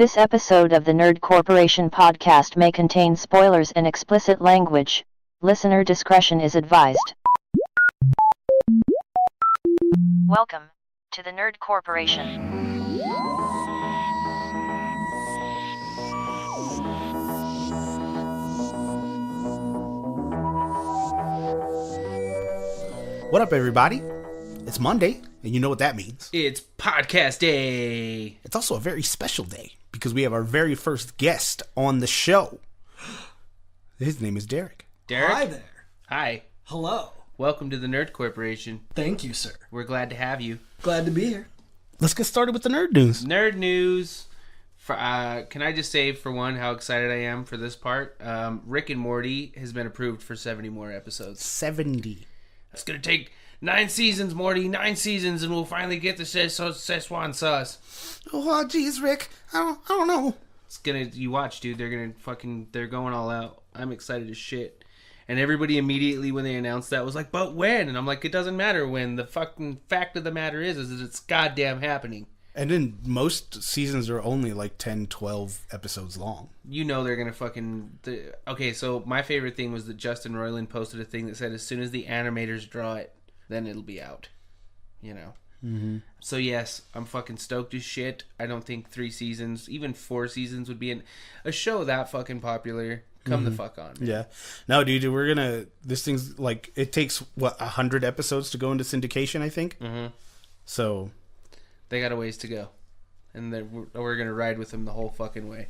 This episode of the Nerd Corporation podcast may contain spoilers and explicit language. Listener discretion is advised. Welcome to the Nerd Corporation. What up, everybody? It's Monday, and you know what that means. It's podcast day. It's also a very special day because we have our very first guest on the show. His name is Derek. Derek? Hi there. Hi. Hello. Welcome to the Nerd Corporation. Thank you, sir. We're glad to have you. Glad to be here. Let's get started with the nerd news. Nerd news. Can I just say, for one, how excited I am for this part? Rick and Morty has been approved for 70 more episodes. 70. It's going to take 9 seasons, Morty. 9 seasons, and we'll finally get the Szechuan sauce. Oh, geez, Rick. I don't know. It's gonna, you watch, dude. They're going all out. I'm excited as shit. And everybody immediately, when they announced that, was like, but when? And I'm like, it doesn't matter when. The fucking fact of the matter is that it's goddamn happening. And then most seasons are only like 10, 12 episodes long. You know they're gonna fucking... Okay, so my favorite thing was that Justin Roiland posted a thing that said, as soon as the animators draw it, then it'll be out. You know? Mm-hmm. So yes, I'm fucking stoked as shit. I don't think 3 seasons, even 4 seasons would be a show that fucking popular. Come the fuck on, man. Yeah. No, dude, this thing's like, it takes, 100 episodes to go into syndication, I think? Mm-hmm. So... They got a ways to go. And we're going to ride with them the whole fucking way.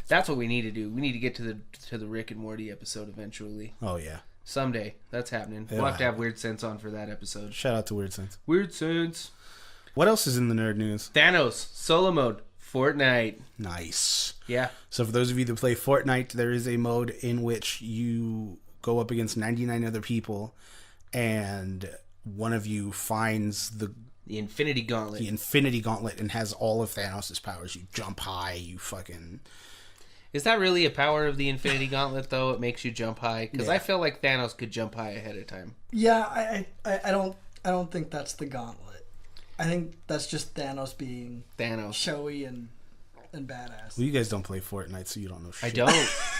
That's what we need to do. We need to get to the Rick and Morty episode eventually. Oh, yeah. Someday. That's happening. We'll have to have Weird Sense on for that episode. Shout out to Weird Sense. Weird Sense. What else is in the nerd news? Thanos. Solo mode. Fortnite. Nice. Yeah. So for those of you that play Fortnite, there is a mode in which you go up against 99 other people, and one of you finds the Infinity Gauntlet. The Infinity Gauntlet and has all of Thanos' powers. You jump high, you fucking... Is that really a power of the Infinity Gauntlet, though? It makes you jump high? Because I feel like Thanos could jump high ahead of time. Yeah, I don't think that's the gauntlet. I think that's just Thanos being showy and badass. Well, you guys don't play Fortnite, so you don't know shit.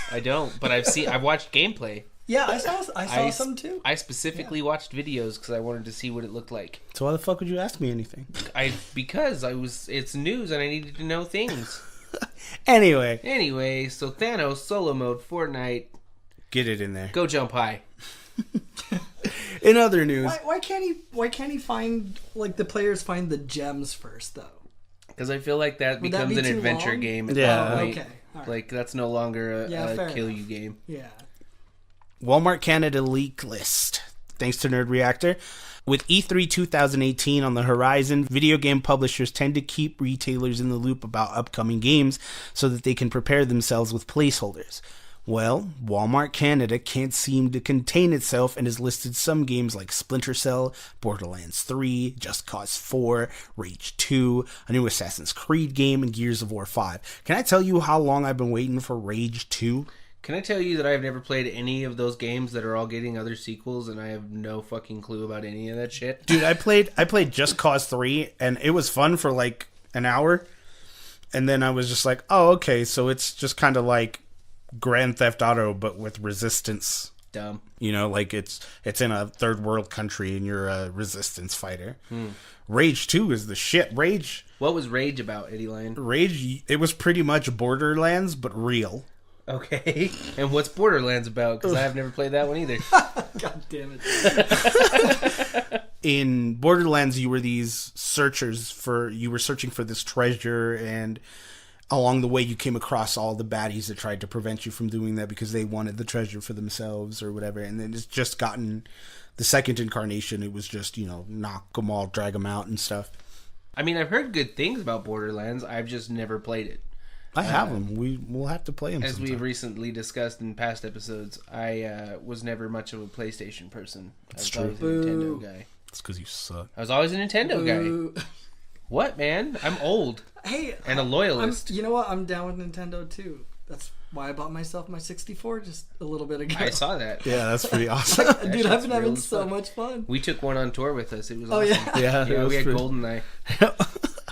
I don't. But I've watched gameplay. Yeah, I saw some too. I specifically watched videos because I wanted to see what it looked like. So why the fuck would you ask me anything? Because it's news and I needed to know things. Anyway, so Thanos solo mode Fortnite. Get it in there. Go jump high. In other news, why can't he find, like, the players find the gems first though? Because I feel like that becomes an adventure game. At that point. Okay. All right. Like that's no longer a kill enough. you game. Yeah. Walmart Canada leak list. Thanks to Nerd Reactor. With E3 2018 on the horizon, video game publishers tend to keep retailers in the loop about upcoming games so that they can prepare themselves with placeholders. Well, Walmart Canada can't seem to contain itself and has listed some games like Splinter Cell, Borderlands 3, Just Cause 4, Rage 2, a new Assassin's Creed game, and Gears of War 5. Can I tell you how long I've been waiting for Rage 2? Can I tell you that I've never played any of those games that are all getting other sequels, and I have no fucking clue about any of that shit? Dude, I played Just Cause 3, and it was fun for like an hour, and then I was just like, oh, okay, so it's just kind of like Grand Theft Auto, but with resistance. Dumb. You know, like it's in a third world country, and you're a resistance fighter. Rage 2 is the shit. What was Rage about, Eddie Lion? Rage, it was pretty much Borderlands, but real. Okay. And what's Borderlands about? Because I have never played that one either. God damn it. In Borderlands, you were these you were searching for this treasure, and along the way you came across all the baddies that tried to prevent you from doing that because they wanted the treasure for themselves or whatever. And then it's just gotten the second incarnation. It was just, knock them all, drag them out and stuff. I mean, I've heard good things about Borderlands. I've just never played it. I have them. We'll have to play them As sometime. we've recently discussed in past episodes, I was never much of a PlayStation person. It's true. I was always a Nintendo guy. It's because you suck. I was always a Nintendo guy. What, man? I'm old. Hey, and a loyalist. You know what? I'm down with Nintendo too. That's why I bought myself my 64 just a little bit ago. I saw that. Yeah, that's pretty awesome. Dude, I've been having so much fun. We took one on tour with us. It was awesome. Yeah. Yeah, we had GoldenEye.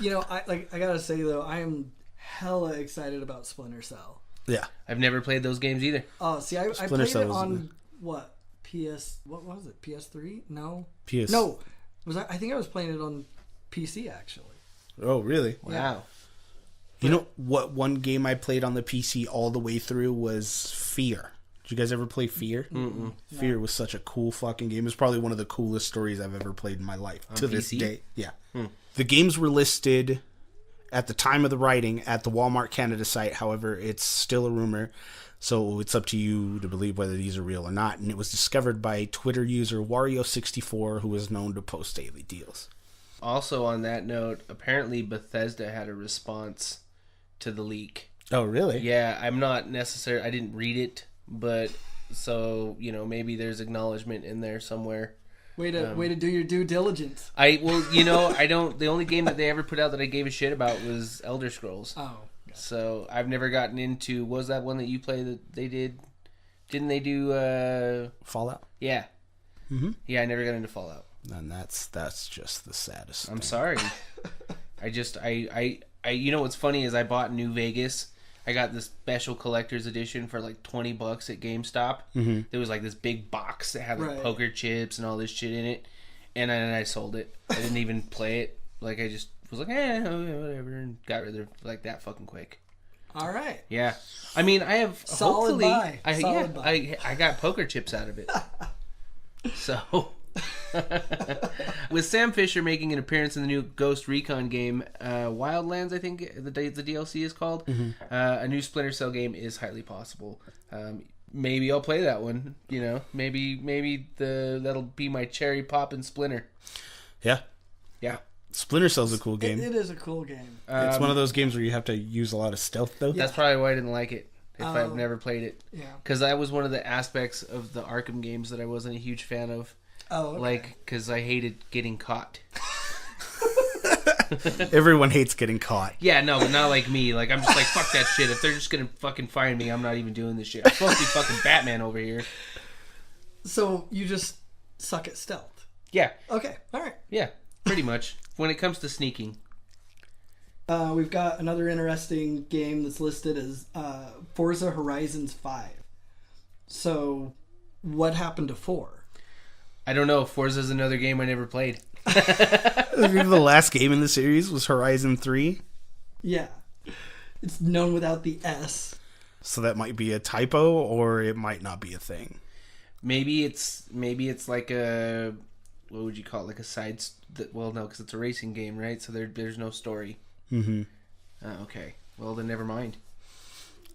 I gotta say though, I am hella excited about Splinter Cell. Yeah. I've never played those games either. Oh, see, I played it on what? What was it? PS3? No. No. I think I was playing it on PC actually. Oh, really? Wow. You know what? One game I played on the PC all the way through was Fear. Did you guys ever play Fear? Mm-mm. Fear was such a cool fucking game. It's probably one of the coolest stories I've ever played in my life. On to PC? This day. Yeah. The games were listed at the time of the writing at the Walmart Canada site. However, it's still a rumor. So it's up to you to believe whether these are real or not. And it was discovered by Twitter user Wario64, who is known to post daily deals. Also on that note, apparently Bethesda had a response to the leak. Oh, really? Yeah, I'm not necessarily... I didn't read it, but... So, maybe there's acknowledgement in there somewhere. Way to do your due diligence. I don't... The only game that they ever put out that I gave a shit about was Elder Scrolls. Oh. So I've never gotten into. Was that one that you played that they did? Didn't they do Fallout? Yeah. Mm-hmm. Yeah, I never got into Fallout. And that's just the saddest. I'm sorry. I you know what's funny is I bought New Vegas. I got this special collector's edition for like $20 at GameStop. Mm-hmm. There was like this big box that had like poker chips and all this shit in it, and then I sold it. I didn't even play it. Like I just was like, whatever, and got rid of it like that fucking quick. All right. Yeah, I mean, I have solid buy. I got poker chips out of it. So, with Sam Fisher making an appearance in the new Ghost Recon game, Wildlands, I think the DLC is called. Mm-hmm. A new Splinter Cell game is highly possible. Maybe I'll play that one. Maybe that'll be my cherry poppin' Splinter. Yeah. Yeah. Splinter Cell's a cool game. It is a cool game. It's one of those games where you have to use a lot of stealth, though. That's probably why I didn't like it. If I've never played it. Yeah. Because that was one of the aspects of the Arkham games that I wasn't a huge fan of. Oh, okay. Like, because I hated getting caught. Everyone hates getting caught. Yeah, no, but not like me. Like, I'm just like, fuck that shit. If they're just gonna fucking find me, I'm not even doing this shit. I'm supposed to be fucking Batman over here. So, you just suck at stealth? Yeah. Okay, alright. Yeah, pretty much. When it comes to sneaking. We've got another interesting game that's listed as Forza Horizons 5. So, what happened to 4? I don't know. Forza's another game I never played. The last game in the series was Horizon 3. Yeah. It's known without the S. So that might be a typo, or it might not be a thing. Maybe it's like a... What would you call it? Like a side... Well, no, because it's a racing game, right? So there's no story. Mm-hmm. Okay. Well, then never mind.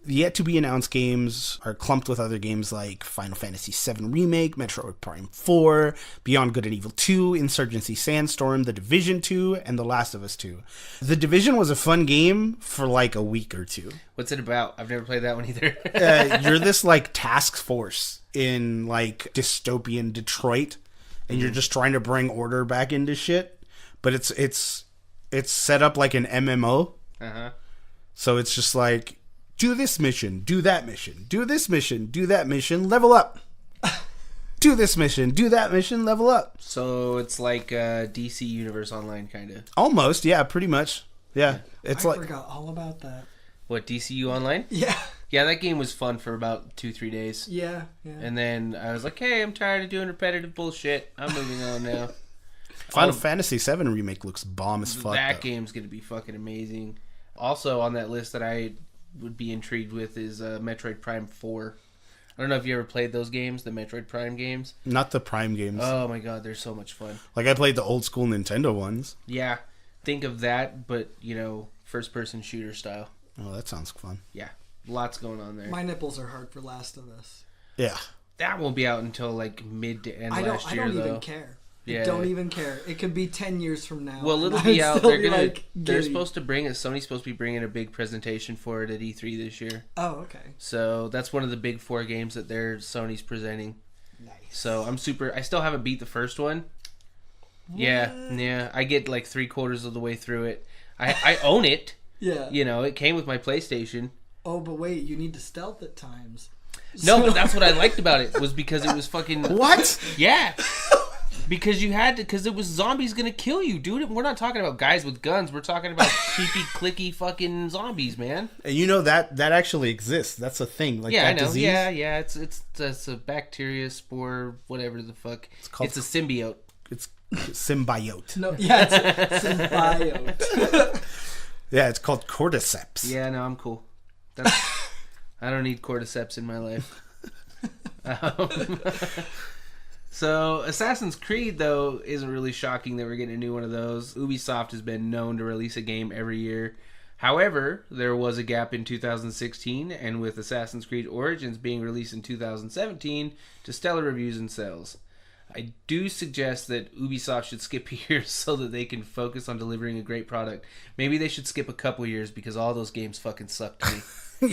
The yet-to-be-announced games are clumped with other games like Final Fantasy VII Remake, Metroid Prime 4, Beyond Good and Evil 2, Insurgency Sandstorm, The Division 2, and The Last of Us 2. The Division was a fun game for like a week or two. What's it about? I've never played that one either. You're this like task force in like dystopian Detroit, and you're just trying to bring order back into shit. But it's set up like an MMO. Uh-huh. So it's just like, do this mission, do that mission, do this mission, do that mission, level up. Do this mission, do that mission, level up. So it's like DC Universe Online, kind of. Almost, yeah, pretty much. Yeah, I forgot all about that. What, DCU Online? Yeah. Yeah, that game was fun for about 2-3 days. Yeah. And then I was like, hey, I'm tired of doing repetitive bullshit. I'm moving on now. Final Fantasy VII Remake looks bomb as fuck. That game's going to be fucking amazing. Also on that list that I would be intrigued with is Metroid Prime 4. I don't know if you ever played those games, the Metroid Prime games. Not the Prime games. Oh my god, they're so much fun. Like, I played the old school Nintendo ones. Yeah. Think of that, but, first person shooter style. Oh, that sounds fun. Yeah. Lots going on there. My nipples are hard for Last of Us. Yeah. That won't be out until like mid to end last year, though. I don't even care. Yeah. I don't even care. It could be 10 years from now. Well, it'll be out. They're supposed to bring it. Sony's supposed to be bringing a big presentation for it at E3 this year. Oh, okay. So that's one of the big 4 games that Sony's presenting. Nice. So I'm I still haven't beat the first one. What? Yeah. I get like 3/4 of the way through it. I own it. Yeah. It came with my PlayStation. Oh, but wait, you need to stealth at times. No, but that's what I liked about it, was because it was fucking... What? Yeah. Because you had to, because it was zombies gonna kill you, dude. We're not talking about guys with guns. We're talking about creepy, clicky fucking zombies, man. And you know that actually exists. That's a thing. Like, yeah, that I know. disease. Yeah. It's a bacteria, spore, whatever the fuck. It's a symbiote. It's symbiote. No, yeah, it's symbiote. Yeah, it's called cordyceps. Yeah, no, I'm cool. I don't need cordyceps in my life. So, Assassin's Creed, though, isn't really shocking that we're getting a new one of those. Ubisoft has been known to release a game every year. However, there was a gap in 2016, and with Assassin's Creed Origins being released in 2017, to stellar reviews and sales. I do suggest that Ubisoft should skip a year so that they can focus on delivering a great product. Maybe they should skip a couple years because all those games fucking suck to me.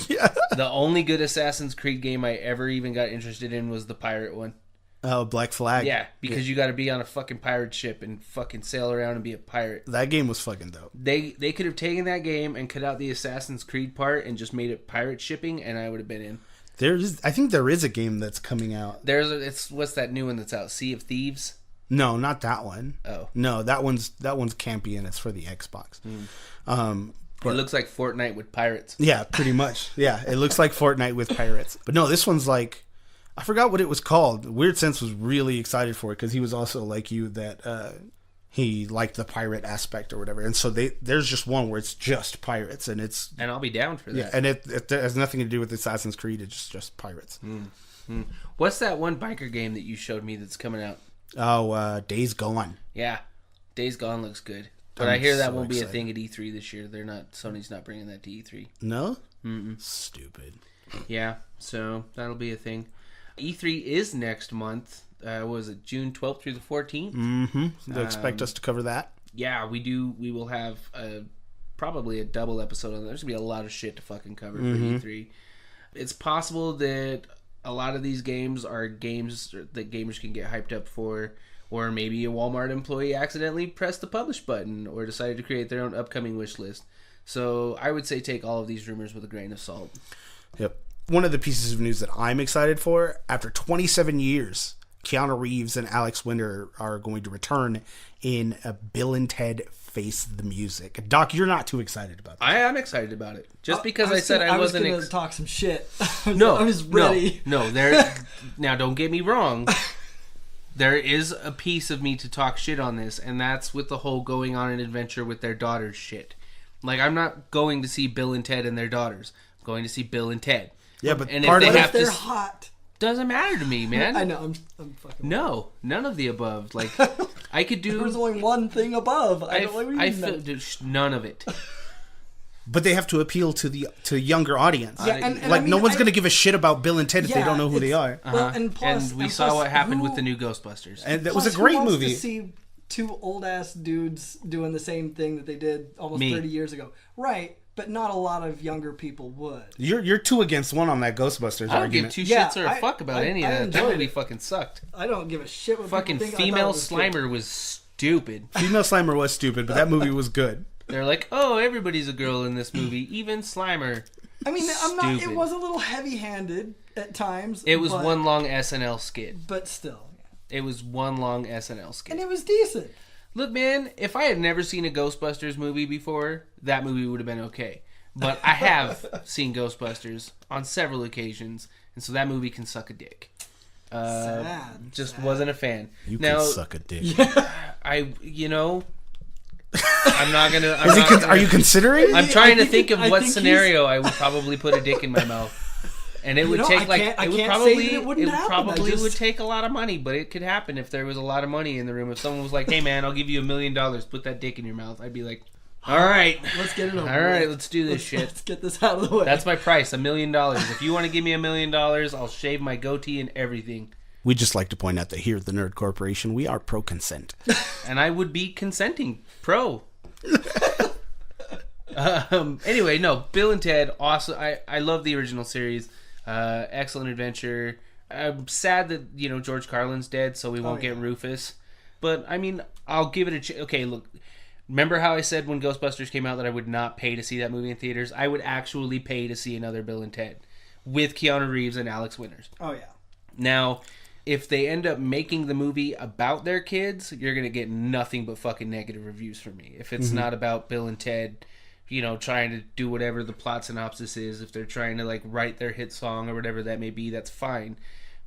Yeah. The only good Assassin's Creed game I ever even got interested in was the pirate one. Oh, Black Flag. Yeah, because you got to be on a fucking pirate ship and fucking sail around and be a pirate. That game was fucking dope. They could have taken that game and cut out the Assassin's Creed part and just made it pirate shipping, and I would have been in. I think there is a game that's coming out. What's that new one that's out? Sea of Thieves? No, not that one. Oh. No, that one's campy and it's for the Xbox. It looks like Fortnite with pirates. Yeah, pretty much. Yeah, it looks like Fortnite with pirates. But no, this one's like, I forgot what it was called. Weird Sense was really excited for it because he was also like you that he liked the pirate aspect or whatever. And so there's just one where it's just pirates and I'll be down for that. Yeah, and it has nothing to do with Assassin's Creed. It's just pirates. What's that one biker game that you showed me that's coming out? Oh, Days Gone. Yeah, Days Gone looks good. But I hear that won't be a thing at E3 this year. Sony's not bringing that to E3. No? Stupid. Yeah, so that'll be a thing. E3 is next month. Was it June 12th through the 14th? Mm-hmm. They expect us to cover that. Yeah, we do. We will have probably a double episode on that. There's going to be a lot of shit to fucking cover for E3. It's possible that a lot of these games are games that gamers can get hyped up for, or maybe a Walmart employee accidentally pressed the publish button or decided to create their own upcoming wish list. So I would say take all of these rumors with a grain of salt. Yep. One of the pieces of news that I'm excited for, after 27 years, Keanu Reeves and Alex Winter are going to return in a Bill and Ted Face the Music. Doc, you're not too excited about that. I am excited about it. Just because I said I wasn't going to talk some shit. I was no, ready. No, now don't get me wrong. There is a piece of me to talk shit on this, and that's with the whole going on an adventure with their daughters shit. Like, I'm not going to see Bill and Ted and their daughters. I'm going to see Bill and Ted. Yeah, but and part if of they it, have they're to, hot. Doesn't matter to me, man. I know. I'm fucking. No, none of the above. Like, I could do. There's only one thing above. I none of it. But they have to appeal to younger audience. Yeah, and like, no one's going to give a shit about Bill and Ted if they don't know who they are. Well, and plus, we saw what happened with the new Ghostbusters. And that was a great who movie. Wants to see two old ass dudes doing the same thing that they did almost 30 years ago, right? But not a lot of younger people would. You're 2 against 1 on that Ghostbusters I don't argument. give 2 shits or a fuck about any of that. That movie it. fucking sucked. I don't give a shit what fucking people think. female Slimer was stupid. Female Slimer was stupid, but that movie was good. They're like, oh, everybody's a girl in this movie, even Slimer. I mean, Stupid. It was a little heavy-handed at times. It was one long SNL skit. But still. It was one long SNL skit. And it was decent. Look, man, if I had never seen a Ghostbusters movie before, that movie would have been okay. But I have seen Ghostbusters on several occasions, and so that movie can suck a dick. Just wasn't a fan. You can suck a dick. I'm not gonna. Are you considering? I'm trying to think of what scenario I would probably put a dick in my mouth, and it would take would take a lot of money, but it could happen if there was a lot of money in the room. If someone was like, "Hey, man, I'll give you $1 million, put that dick in your mouth," I'd be like, "All right, let's get it over. All right, let's do this shit. Let's get this out of the way." That's my price, $1 million. If you want to give me $1 million, I'll shave my goatee and everything. We'd just like to point out that here at the Nerd Corporation, we are pro-consent. And I would be consenting. Pro. Anyway, no, Bill and Ted, awesome. I love the original series. Excellent adventure. I'm sad that, George Carlin's dead, so we won't get Rufus. But, I mean, I'll give it a okay, look. Remember how I said when Ghostbusters came out that I would not pay to see that movie in theaters? I would actually pay to see another Bill and Ted with Keanu Reeves and Alex Winters. Oh, yeah. Now, if they end up making the movie about their kids, you're going to get nothing but fucking negative reviews from me. If it's not about Bill and Ted, trying to do whatever the plot synopsis is, if they're trying to, like, write their hit song or whatever that may be, that's fine.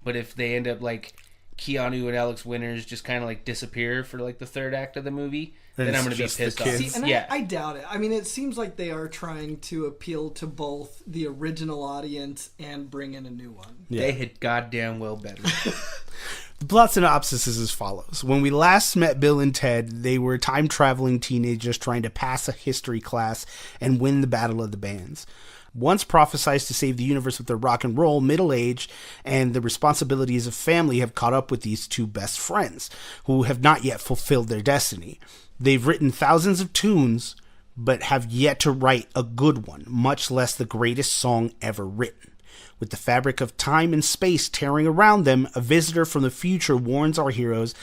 But if they end up, like, Keanu and Alex Winters just kind of, like, disappear for, like, the third act of the movie, then I'm going to be pissed off. See, and I doubt it. I mean, it seems like they are trying to appeal to both the original audience and bring in a new one. Yeah. They had goddamn well better. The plot synopsis is as follows. When we last met Bill and Ted, they were time-traveling teenagers trying to pass a history class and win the Battle of the Bands. Once prophesized to save the universe with their rock and roll, middle age, and the responsibilities of family have caught up with these two best friends, who have not yet fulfilled their destiny. They've written thousands of tunes, but have yet to write a good one, much less the greatest song ever written. With the fabric of time and space tearing around them, a visitor from the future warns our heroes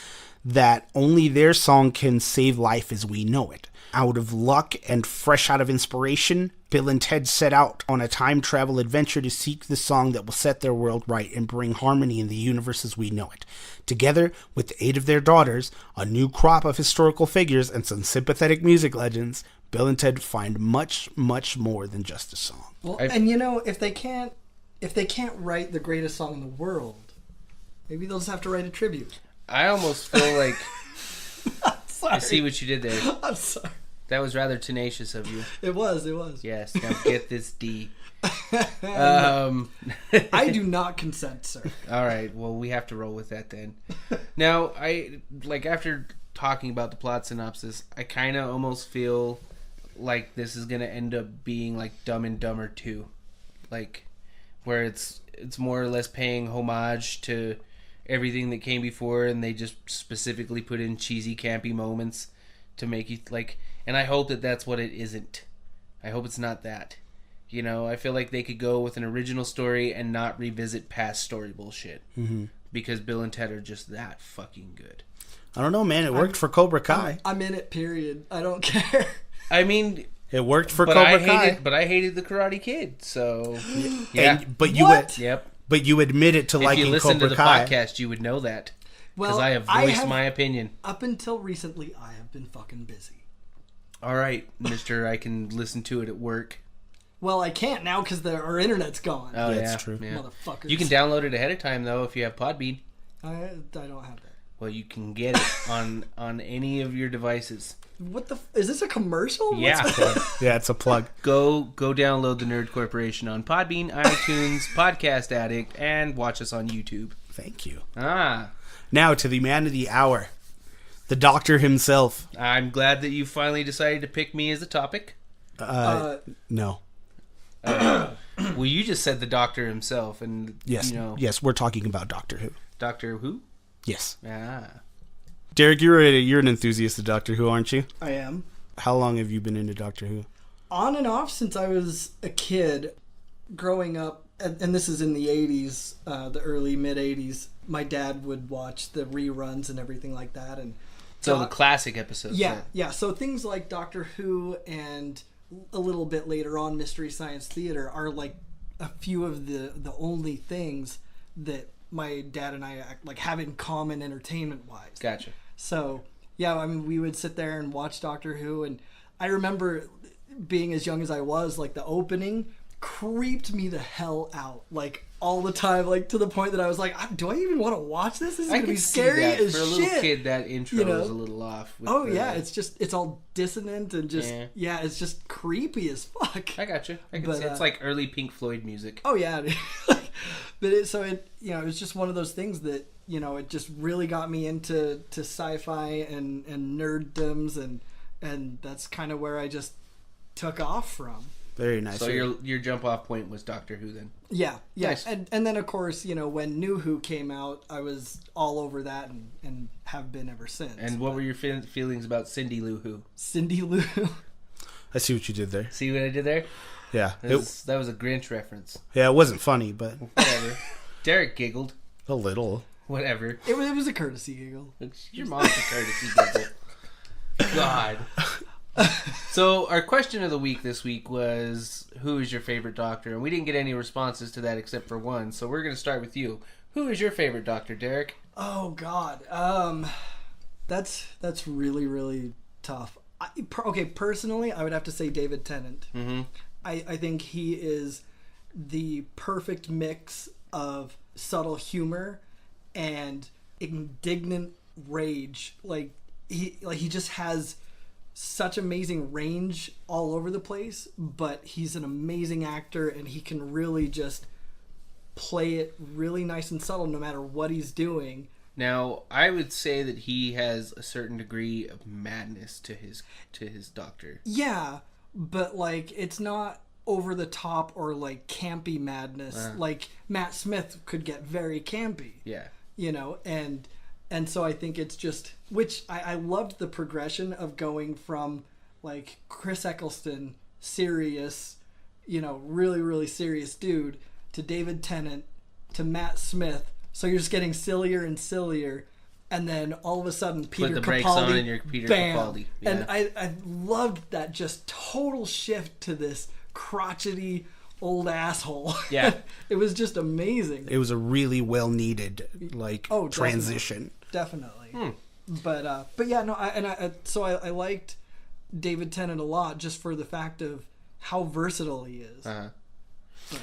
that only their song can save life as we know it. Out of luck and fresh out of inspiration, Bill and Ted set out on a time travel adventure to seek the song that will set their world right and bring harmony in the universe as we know it. Together, with the aid of their daughters, a new crop of historical figures, and some sympathetic music legends, Bill and Ted find much, much more than just a song. Well, and if they can't write the greatest song in the world, maybe they'll just have to write a tribute. I almost feel like I'm sorry. I see what you did there. I'm sorry. That was rather tenacious of you. It was. Yes. Now get this D. I do not consent, sir. All right. Well, we have to roll with that then. Now, after talking about the plot synopsis, I kind of almost feel like this is going to end up being like Dumb and Dumber 2. Like, where it's more or less paying homage to everything that came before, and they just specifically put in cheesy, campy moments to make you, like... And I hope that that's what it isn't. I hope it's not that. I feel like they could go with an original story and not revisit past story bullshit. Mm-hmm. Because Bill and Ted are just that fucking good. I don't know, man. It worked for Cobra Kai. I'm in it, period. I don't care. I mean... It worked for Cobra Kai. But I hated the Karate Kid, so... Yeah. But you admit it to liking Cobra Kai. If you listen to the podcast, you would know that. Because I have voiced my opinion. Up until recently, I have been fucking busy. All right, mister, I can listen to it at work. Well, I can't now because our internet's gone. Oh, yeah. That's true. Yeah. Motherfuckers. You can download it ahead of time, though, if you have Podbean. I don't have that. Well, you can get it on any of your devices. What the... Is this a commercial? Yeah. Yeah, it's a plug. Go download the Nerd Corporation on Podbean, iTunes, Podcast Addict, and watch us on YouTube. Thank you. Now to the man of the hour. The doctor himself. I'm glad that you finally decided to pick me as a topic. No. Well, you just said the doctor himself, and yes, we're talking about Doctor Who. Doctor Who? Yes. Derek, you're an enthusiast of Doctor Who, aren't you? I am. How long have you been into Doctor Who? On and off since I was a kid, growing up, and this is in the 80s, the early mid 80s. My dad would watch the reruns and everything like that, and so the classic episodes. Yeah. So things like Doctor Who and a little bit later on Mystery Science Theater are like a few of the only things that my dad and I like have in common entertainment wise. Gotcha. So yeah, I mean, we would sit there and watch Doctor Who, and I remember being as young as I was, like the opening creeped me the hell out, like all the time, like to the point that I was like, do I even want to watch this? This is gonna be scary as shit. For a little kid, that intro is a little off. Yeah, it's all dissonant and just it's just creepy as fuck. I got you. It's like early Pink Floyd music. Oh yeah, but it was just one of those things that it just really got me into sci-fi and nerddoms, and that's kind of where I just took off from. Very nice. So your jump off point was Doctor Who then? Yeah. Nice. And then of course, when New Who came out, I was all over that and have been ever since. And what were your feelings about Cindy Lou Who? Cindy Lou Who. I see what you did there. See what I did there? Yeah. That was a Grinch reference. Yeah, it wasn't funny, but whatever. Derek giggled. A little. Whatever. It was a courtesy giggle. Your mom's a courtesy giggle. God. So our question of the week this week was, who is your favorite Doctor? And we didn't get any responses to that except for one. So we're going to start with you. Who is your favorite Doctor, Derek? Oh God, that's really really tough. Okay, personally, I would have to say David Tennant. Mm-hmm. I think he is the perfect mix of subtle humor and indignant rage. Like he just has such amazing range all over the place, but he's an amazing actor and he can really just play it really nice and subtle no matter what he's doing. Now, I would say that he has a certain degree of madness to his Doctor. Yeah, but like it's not over the top or like campy madness. Like Matt Smith could get very campy. Yeah. You know, and so I think it's just, which I loved the progression of going from like Chris Eccleston, serious, you know, really, really serious dude, to David Tennant, to Matt Smith. So you're just getting sillier and sillier. And then all of a sudden, Peter Capaldi. Put the brakes on and you're Peter Capaldi. Yeah. And I loved that just total shift to this crotchety old asshole. Yeah. It was just amazing. It was a really well needed transition. Definitely. But yeah, no, I liked David Tennant a lot just for the fact of how versatile he is.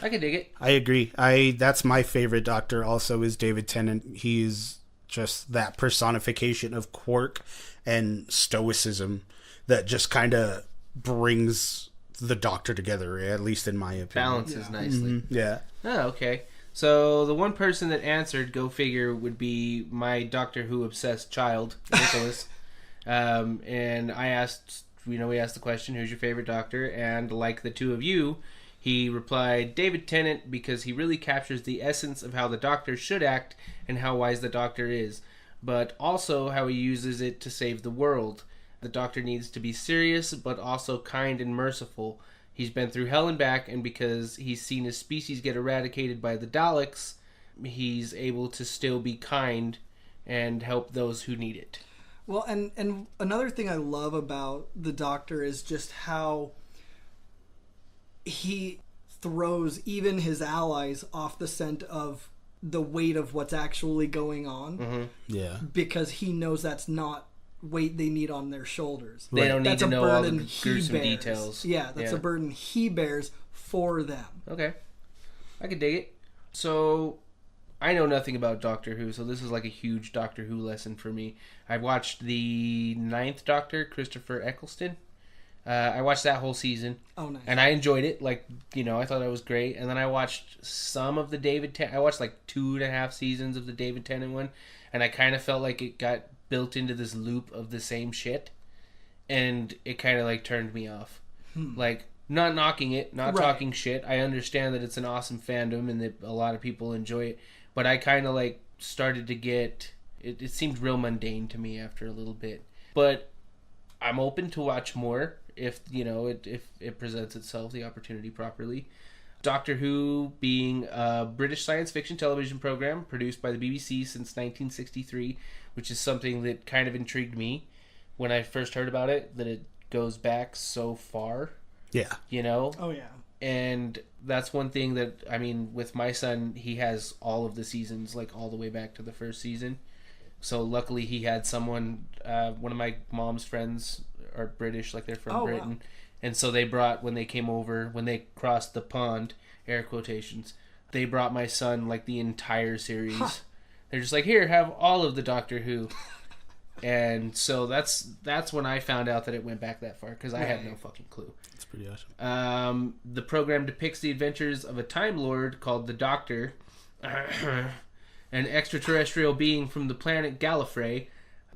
I can dig it. I agree. That's my favorite Doctor also is David Tennant. He's just that personification of quirk and stoicism that just kind of brings the Doctor together, at least in my opinion. Balances nicely. Mm-hmm. Yeah. Oh, okay. So the one person that answered, go figure, would be my Doctor Who obsessed child, Nicholas. And I asked, we asked the question, who's your favorite Doctor? And like the two of you, he replied, David Tennant, because he really captures the essence of how the Doctor should act and how wise the Doctor is, but also how he uses it to save the world. The Doctor needs to be serious, but also kind and merciful. He's been through hell and back, and because he's seen his species get eradicated by the Daleks, he's able to still be kind and help those who need it. Well, and another thing I love about the Doctor is just how he throws even his allies off the scent of the weight of what's actually going on. Mm-hmm. Yeah. Because he knows that's not weight they need on their shoulders. They don't need that's to a know all the burden gruesome he bears. details. Yeah, that's a burden he bears for them. Okay. I can dig it. So, I know nothing about Doctor Who, so this is like a huge Doctor Who lesson for me. I watched the 9th Doctor, Christopher Eccleston. I watched that whole season. Oh, nice. And I enjoyed it. Like, I thought it was great. And then I watched some of the David Tennant. I watched like 2.5 seasons of the David Tennant one. And I kind of felt like it got built into this loop of the same shit. And it kind of like turned me off. Like, not knocking it, not talking shit. I understand that it's an awesome fandom and that a lot of people enjoy it. But I kind of like started to get... It seemed real mundane to me after a little bit. But I'm open to watch more. If it presents itself, the opportunity properly. Doctor Who being a British science fiction television program produced by the BBC since 1963, which is something that kind of intrigued me when I first heard about it, that it goes back so far. Yeah. Oh, yeah. And that's one thing that, with my son, he has all of the seasons, like all the way back to the first season. So luckily he had someone, one of my mom's friends are British, like they're from Britain. Wow. And so they brought, when they came over, when they crossed the pond, air quotations, they brought my son like the entire series. Huh. They're just like, here, have all of the Doctor Who. And so that's when I found out that it went back that far, because I had no fucking clue. That's pretty awesome. The program depicts the adventures of a Time Lord called the Doctor, an extraterrestrial being from the planet Gallifrey.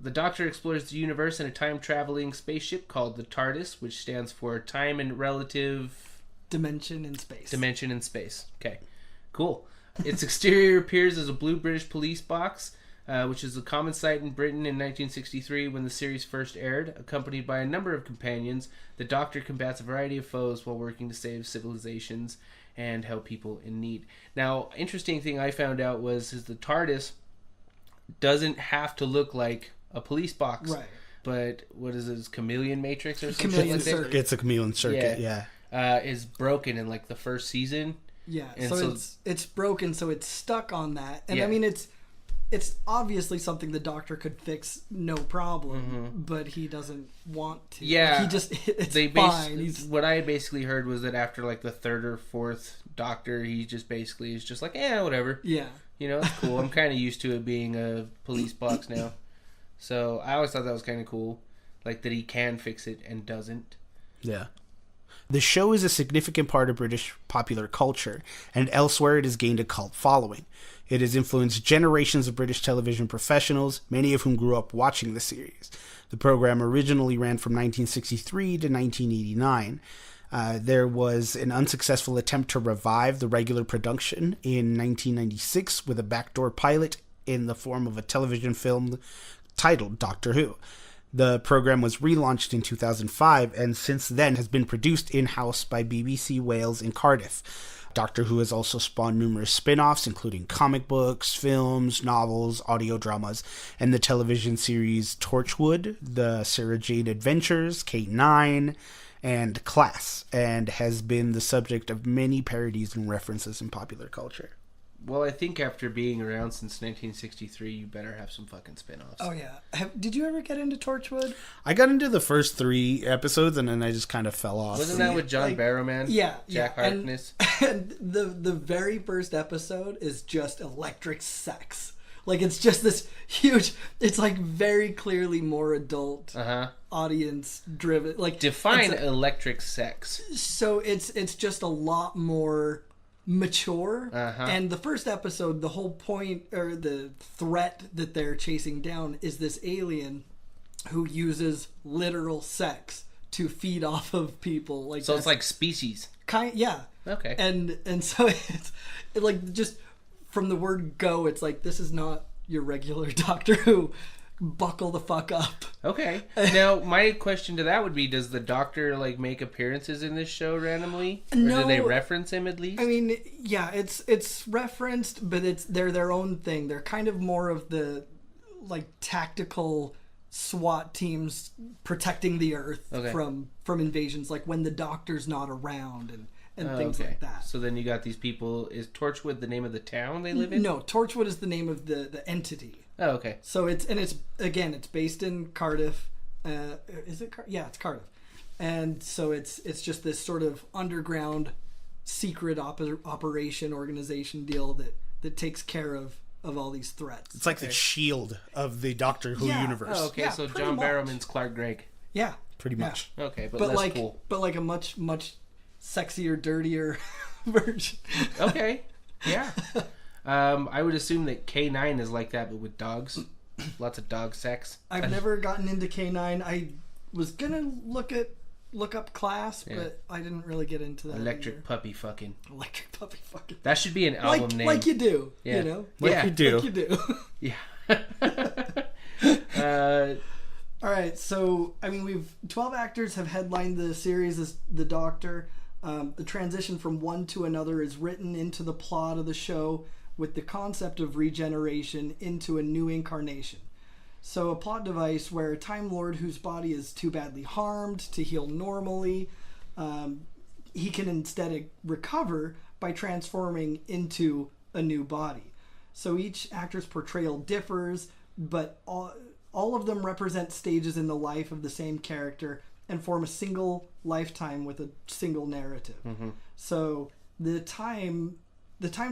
The Doctor explores the universe in a time-traveling spaceship called the TARDIS, which stands for Time and Relative... Dimension in Space. Dimension in Space. Okay, cool. Its exterior appears as a blue British police box, which is a common sight in Britain in 1963 when the series first aired. Accompanied by a number of companions, the Doctor combats a variety of foes while working to save civilizations and help people in need. Now, interesting thing I found out was the TARDIS doesn't have to look like a police box. Right. But what is it? Chameleon Matrix or something Chameleon like that? Circuit. It's a chameleon circuit, yeah. Is broken in like the first season. Yeah, And so it's broken, so it's stuck on that. And Yeah. I mean, it's obviously something the doctor could fix, no problem, but he doesn't want to. Yeah. Like, it's fine. What I basically heard was that after like the third or fourth doctor, he just basically is just like, whatever. Yeah. You know, it's cool. I'm kind of used to it being a police box now. So I always thought that was kind of cool. Like that he can fix it and doesn't. Yeah. The show is a significant part of British popular culture, and elsewhere it has gained a cult following. It has influenced generations of British television professionals, many of whom grew up watching the series. The program originally ran from 1963 to 1989. There was an unsuccessful attempt to revive the regular production in 1996 with a backdoor pilot in the form of a television film titled Doctor Who. The program was relaunched in 2005 and since then has been produced in-house by BBC Wales in Cardiff. Doctor Who has also spawned numerous spin-offs, including comic books, films, novels, audio dramas, and the television series Torchwood, the Sarah Jane Adventures, K9, and Class, and has been the subject of many parodies and references in popular culture. Well, I think after being around since 1963, you better have some fucking spin-offs. Oh, yeah. Did you ever get into Torchwood? I got into the first 3 episodes, and then I just kind of fell off. Wasn't that with John Barrowman? Yeah. Jack Harkness? And the very first episode is just electric sex. Like, it's just this huge... It's, like, very clearly more adult, audience-driven. Like, define electric sex. So it's just a lot more... mature, and the first episode, the whole point or the threat that they're chasing down is this alien who uses literal sex to feed off of people. Like, so it's like Species. Yeah. Okay. And so it's like, just from the word go, it's like, this is not your regular Doctor Who. Buckle the fuck up. Okay. Now, my question to that would be, does the Doctor, like, make appearances in this show randomly? Or No. do they reference him at least? I mean, yeah, it's referenced, but they're their own thing. They're kind of more of the, like, tactical SWAT teams protecting the Earth from invasions, like when the Doctor's not around and things like that. So then you got these people. Is Torchwood the name of the town they live in? No, Torchwood is the name of the entity. Oh, okay. So it's based in Cardiff. Is it? Yeah, it's Cardiff. And so it's just this sort of underground secret operation organization deal that takes care of all these threats. It's like the shield of the Doctor Who universe. Oh, okay. Yeah, So pretty John much. Barrowman's Clark Gregg. Yeah, Pretty much. Okay, but less like cool. but like a much sexier, dirtier version. Okay. Yeah. I would assume that K9 is like that, but with dogs. Lots of dog sex. I've never gotten into K9. I was gonna look up Class, but I didn't really get into that. Electric puppy fucking. Electric puppy fucking. That should be an album name. Like you do. Yeah. You know? Like you do. Like you do. Yeah. All right, so I mean, 12 actors have headlined the series as the Doctor. The transition from one to another is written into the plot of the show with the concept of regeneration into a new incarnation. So a plot device where a Time Lord whose body is too badly harmed to heal normally, he can instead recover by transforming into a new body. So each actor's portrayal differs, but all of them represent stages in the life of the same character and form a single lifetime with a single narrative. Mm-hmm. So the time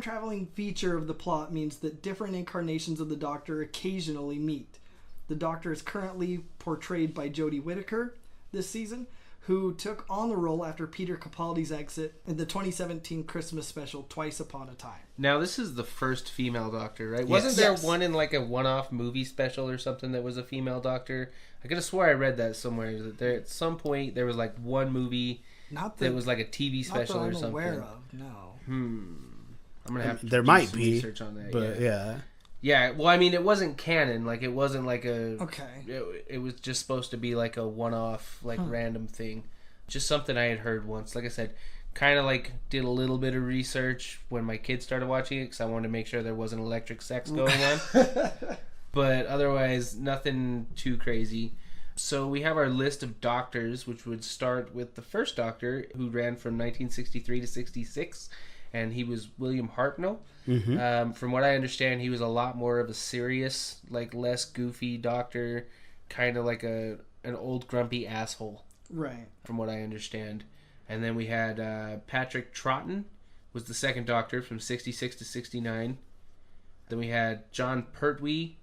traveling feature of the plot means that different incarnations of the Doctor occasionally meet. The Doctor is currently portrayed by Jodie Whittaker this season, who took on the role after Peter Capaldi's exit in the 2017 Christmas special Twice Upon a Time. Now, this is the first female Doctor, right? Yes. Wasn't there one in like a one-off movie special or something that was a female Doctor? I could have swore I read that somewhere. That there at some point there was like one movie that was like a TV special or something. Not that I'm aware of, no. I'm gonna have to There do might some be research on that. but yeah. Yeah, well, I mean, it wasn't canon. Like, it wasn't like a... Okay. It was just supposed to be like a one-off, like, random thing. Just something I had heard once. Like I said, kind of like did a little bit of research when my kids started watching it because I wanted to make sure there wasn't electric sex going on. But otherwise, nothing too crazy. So we have our list of doctors, which would start with the first Doctor, who ran from 1963 to 66. and he was William Hartnell. Mm-hmm. From what I understand, he was a lot more of a serious, like less goofy doctor, kind of like an old grumpy asshole. Right. From what I understand. And then we had Patrick Troughton was the second Doctor from 66 to 69. Then we had John Pertwee,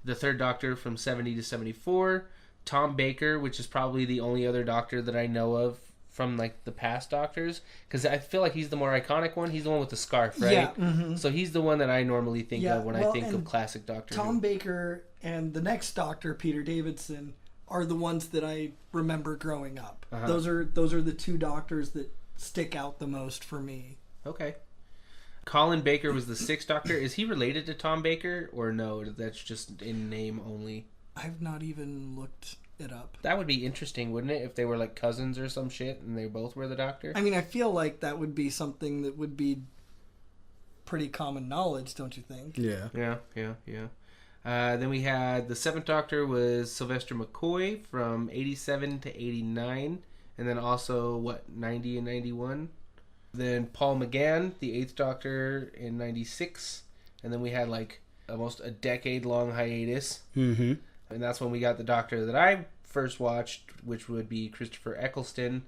the third Doctor from 70 to 74. Tom Baker, which is probably the only other Doctor that I know of from like the past Doctors, because I feel like he's the more iconic one. He's the one with the scarf, right? Yeah. Mm-hmm. So he's the one that I normally think of when I think of classic Doctor Who. Tom Baker and the next Doctor, Peter Davidson, are the ones that I remember growing up. Uh-huh. Those are the two Doctors that stick out the most for me. Okay. Colin Baker was the sixth Doctor. Is he related to Tom Baker, or no? That's just in name only. I've not even looked it up. That would be interesting, wouldn't it? If they were like cousins or some shit, and they both were the Doctor. I mean, I feel like that would be something that would be pretty common knowledge, don't you think? Yeah. Yeah. Then we had the seventh Doctor was Sylvester McCoy from 87 to 89. And then also, 90 and 91? Then Paul McGann, the eighth Doctor, in 96. And then we had like almost a decade-long hiatus. Mm-hmm. And that's when we got the Doctor that I first watched, which would be Christopher Eccleston.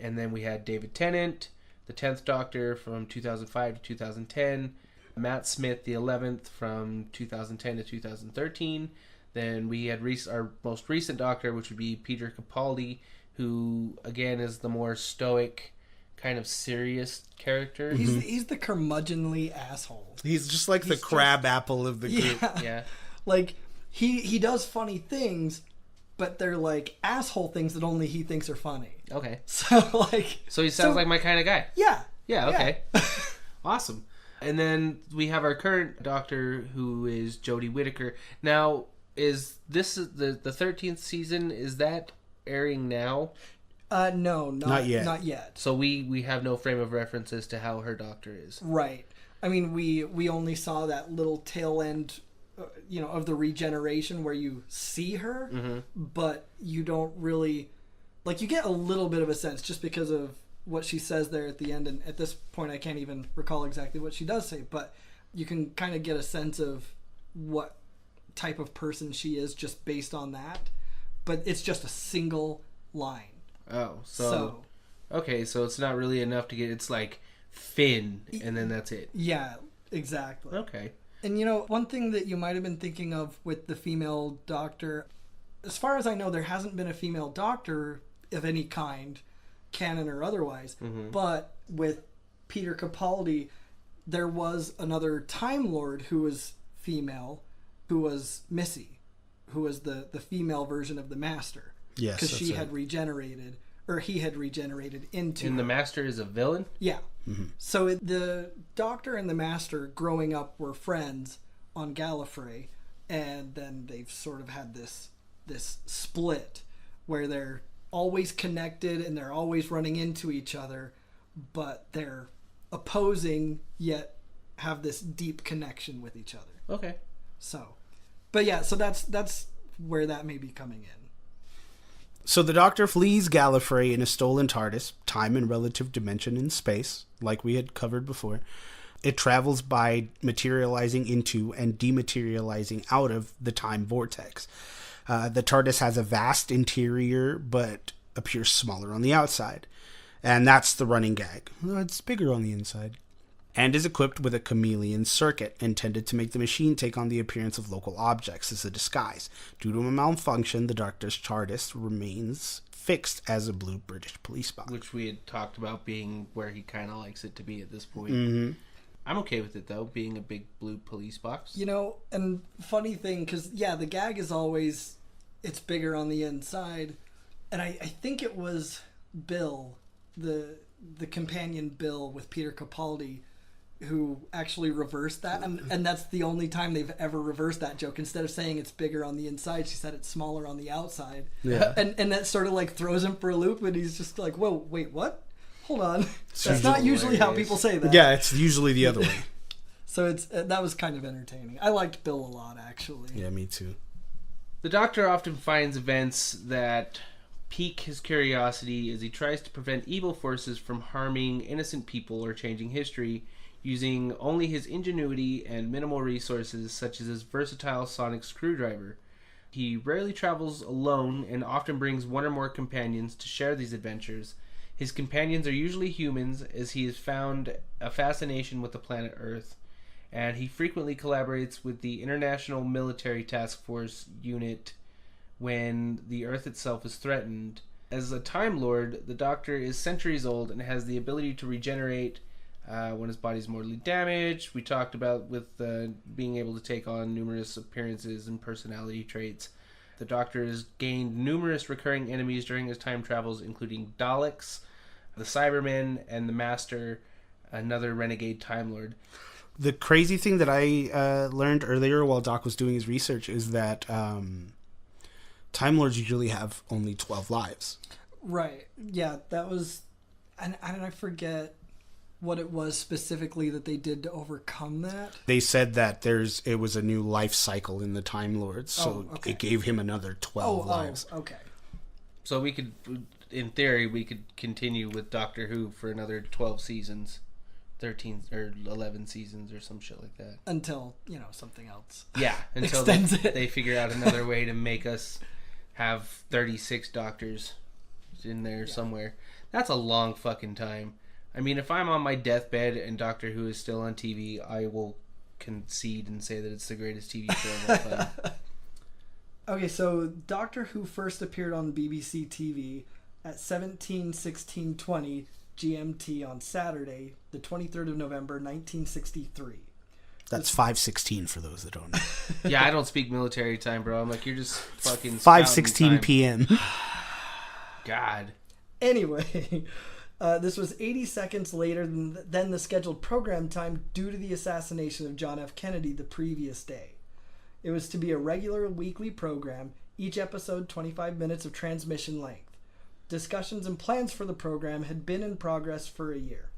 And then we had David Tennant, the 10th Doctor from 2005 to 2010. Matt Smith, the 11th, from 2010 to 2013. Then we had our most recent Doctor, which would be Peter Capaldi, who, again, is the more stoic, kind of serious character. He's the curmudgeonly asshole. He's just like the crab apple of the group. Yeah. Like, he does funny things, but they're like asshole things that only he thinks are funny. Okay. So he sounds like my kind of guy. Yeah. Yeah, okay. Yeah. Awesome. And then we have our current Doctor, who is Jodie Whittaker. Now, is this the 13th season? Is that airing now? No, not yet. Not yet. So we have no frame of reference as to how her Doctor is. Right. I mean, we only saw that little tail end, of the regeneration where you see her, but you don't really, you get a little bit of a sense just because of what she says there at the end. And at this point, I can't even recall exactly what she does say, but you can kind of get a sense of what type of person she is just based on that. But it's just a single line. Oh, so okay, so it's not really enough to get. It's like Finn, and then that's it. Yeah, exactly. Okay. And one thing that you might have been thinking of with the female Doctor, as far as I know, there hasn't been a female Doctor of any kind, canon or otherwise. Mm-hmm. But with Peter Capaldi, there was another Time Lord who was female, who was Missy, who was the female version of the Master. Yes, because she had regenerated, or he had regenerated into. And the Master is a villain? Yeah. Mm-hmm. So the Doctor and the Master growing up were friends on Gallifrey, and then they've sort of had this split where they're always connected and they're always running into each other, but they're opposing yet have this deep connection with each other. Okay. So, but yeah, so that's where that may be coming in. So the Doctor flees Gallifrey in a stolen TARDIS, time and relative dimension in space, like we had covered before. It travels by materializing into and dematerializing out of the time vortex. The TARDIS has a vast interior, but appears smaller on the outside. And that's the running gag. It's bigger on the inside. And is equipped with a chameleon circuit, intended to make the machine take on the appearance of local objects as a disguise. Due to a malfunction, the Doctor's TARDIS remains fixed as a blue British police box. Which we had talked about being where he kind of likes it to be at this point. Mm-hmm. I'm okay with it, though, being a big blue police box. And funny thing, because, yeah, the gag is always, it's bigger on the inside. And I think it was Bill, the companion Bill with Peter Capaldi, who actually reversed that, and that's the only time they've ever reversed that joke. Instead of saying it's bigger on the inside, she said it's smaller on the outside. Yeah. And that sort of throws him for a loop, and he's just like, whoa, wait, what? Hold on. That's not usually how people say that. Yeah, it's usually the other way. So that was kind of entertaining. I liked Bill a lot, actually. Yeah, me too. The Doctor often finds events that pique his curiosity as he tries to prevent evil forces from harming innocent people or changing history using only his ingenuity and minimal resources such as his versatile sonic screwdriver. He rarely travels alone and often brings one or more companions to share these adventures. His companions are usually humans, as he has found a fascination with the planet Earth, and he frequently collaborates with the International Military Task Force unit when the Earth itself is threatened. As a Time Lord, the Doctor is centuries old and has the ability to regenerate when his body is mortally damaged. We talked about with being able to take on numerous appearances and personality traits. The Doctor has gained numerous recurring enemies during his time travels, including Daleks, the Cybermen, and the Master, another renegade Time Lord. The crazy thing that I learned earlier while Doc was doing his research is that Time Lords usually have only 12 lives. Right. Yeah, that was... And I forget what it was specifically that they did to overcome that. They said that it was a new life cycle in the Time Lords, so okay. It gave him another 12 lives. Oh, okay. So we could, in theory, we could continue with Doctor Who for another 12 seasons. 13 or 11 seasons or some shit like that. Until, something else. Yeah, until they figure out another way to make us have 36 Doctors in there somewhere. That's a long fucking time. I mean, if I'm on my deathbed and Doctor Who is still on TV, I will concede and say that it's the greatest TV show of all time. Okay, so Doctor Who first appeared on BBC TV at 17:16:20 GMT on Saturday, the 23rd of November, 1963. That's 5:16 for those that don't know. Yeah, I don't speak military time, bro. I'm like, you're just fucking 5:16 p.m. God. Anyway, this was 80 seconds later than the scheduled program time due to the assassination of John F. Kennedy the previous day. It was to be a regular weekly program, each episode 25 minutes of transmission length. Discussions and plans for the program had been in progress for a year.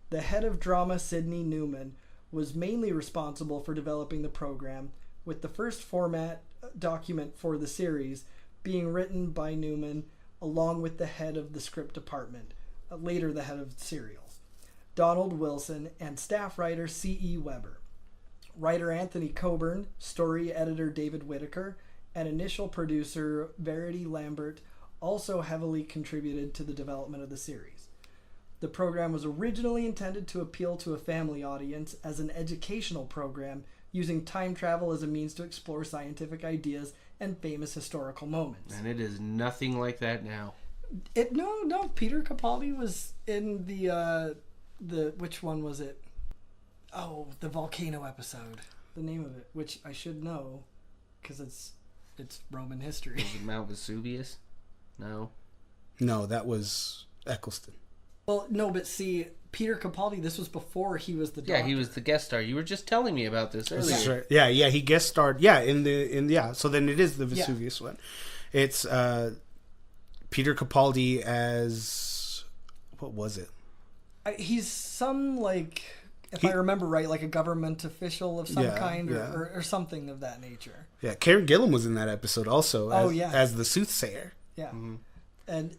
The head of drama, Sidney Newman, was mainly responsible for developing the program, with the first format document for the series being written by Newman along with the head of the script department, later the head of serials, Donald Wilson, and staff writer C.E. Weber. Writer Anthony Coburn, story editor David Whitaker, and initial producer Verity Lambert also heavily contributed to the development of the series. The program was originally intended to appeal to a family audience as an educational program using time travel as a means to explore scientific ideas and famous historical moments. And it is nothing like that now. No, Peter Capaldi was in the which one was it? Oh, the volcano episode. The name of it, which I should know, because it's Roman history. Is it Mount Vesuvius? No, that was Eccleston. Well, no, but see, Peter Capaldi, this was before he was the Doctor. Yeah, he was the guest star. You were just telling me about this earlier. That's right. Yeah, he guest starred. Yeah, so then it is the Vesuvius one. It's Peter Capaldi as, what was it? He's some, like, if I remember right, like a government official of some kind or something of that nature. Yeah, Karen Gillan was in that episode also as the soothsayer. Yeah. Mm-hmm. And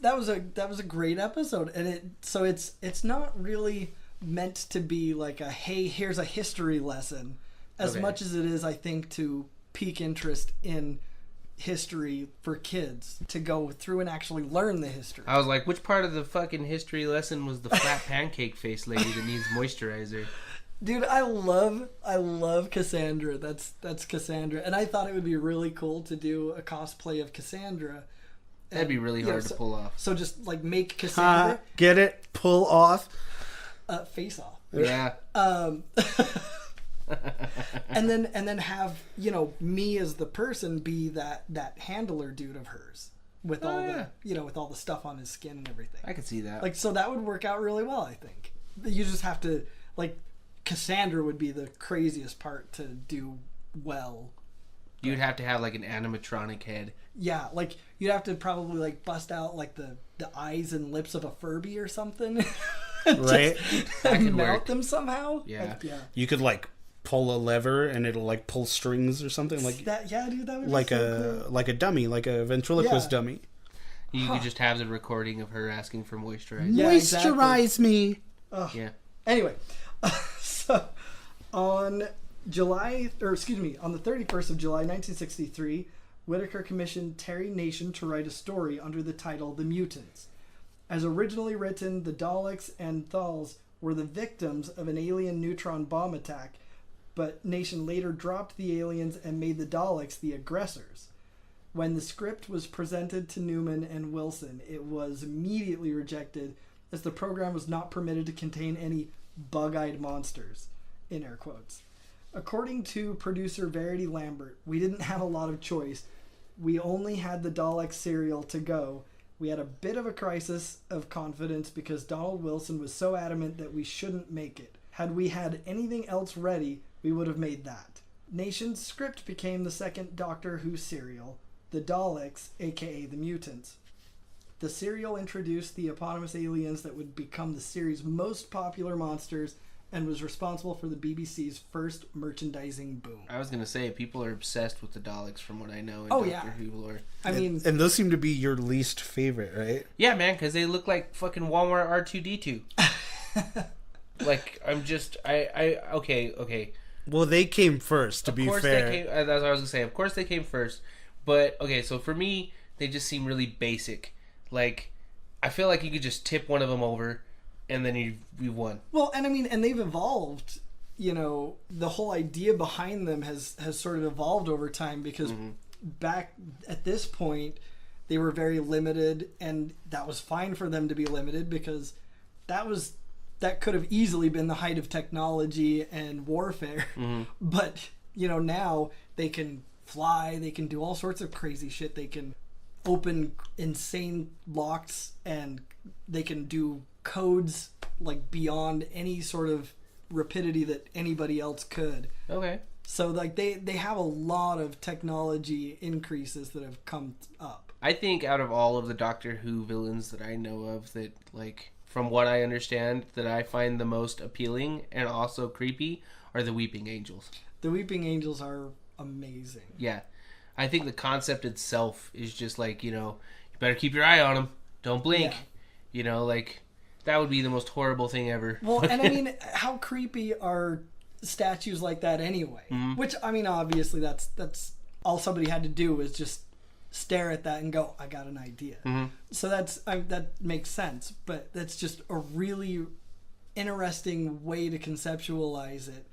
that was a great episode, and it's not really meant to be like a hey, here's a history lesson as much as it is, I think, to pique interest in history for kids to go through and actually learn the history. I was like, which part of the fucking history lesson was the flat pancake face lady that needs moisturizer? Dude, I love Cassandra. That's Cassandra, and I thought it would be really cool to do a cosplay of Cassandra. That'd be really hard to pull off. So just like make Cassandra get it, pull off, face off. Yeah. and then have me as the person be that handler dude of hers with with all the stuff on his skin and everything. I could see that. Like, so that would work out really well. I think you just have to, like, Cassandra would be the craziest part to do well. You'd have to have like an animatronic head. Yeah, like you'd have to probably like bust out like the eyes and lips of a Furby or something. Right? And mount them somehow. Yeah. Yeah. You could like pull a lever and it'll like pull strings or something like that. Yeah, dude, that would like be so a cool. like a dummy, like a ventriloquist dummy. You could just have the recording of her asking for moisturizer. Yeah, Moisturize me. Yeah. Anyway, so on the 31st of July, 1963, Whitaker commissioned Terry Nation to write a story under the title The Mutants. As originally written, the Daleks and Thals were the victims of an alien neutron bomb attack, but Nation later dropped the aliens and made the Daleks the aggressors. When the script was presented to Newman and Wilson, it was immediately rejected as the program was not permitted to contain any bug-eyed monsters, in air quotes. According to producer Verity Lambert, we didn't have a lot of choice. We only had the Dalek serial to go. We had a bit of a crisis of confidence because Donald Wilson was so adamant that we shouldn't make it. Had we had anything else ready, we would have made that. Nation's script became the second Doctor Who serial, The Daleks, aka The Mutants. The serial introduced the eponymous aliens that would become the series' most popular monsters and was responsible for the BBC's first merchandising boom. I was going to say, people are obsessed with the Daleks from what I know in Doctor Who lore. I mean... And those seem to be your least favorite, right? Yeah, man, because they look like fucking Walmart R2-D2. Like, I'm just... Okay. Well, they came first, to be fair. That's what I was going to say. Of course they came first. But, okay, so for me, they just seem really basic. Like, I feel like you could just tip one of them over, and then you won. Well, and I mean, and they've evolved. You know, the whole idea behind them has sort of evolved over time because back at this point, they were very limited, and that was fine for them to be limited because that could have easily been the height of technology and warfare. But, you know, now they can fly, they can do all sorts of crazy shit. They can open insane locks, and they can do codes like beyond any sort of rapidity that anybody else could. Okay. So like they have a lot of technology increases that have come up. I think out of all of the Doctor Who villains that I know of, that, like, from what I understand, that I find the most appealing and also creepy are the Weeping Angels. The Weeping Angels are amazing. Yeah. I think the concept itself is just like, you know, you better keep your eye on them. Don't blink. Yeah. You know, like, that would be the most horrible thing ever. Well, and I mean, how creepy are statues like that anyway? Which, I mean, obviously that's all somebody had to do was just stare at that and go, I got an idea. So that makes sense. But that's just a really interesting way to conceptualize it.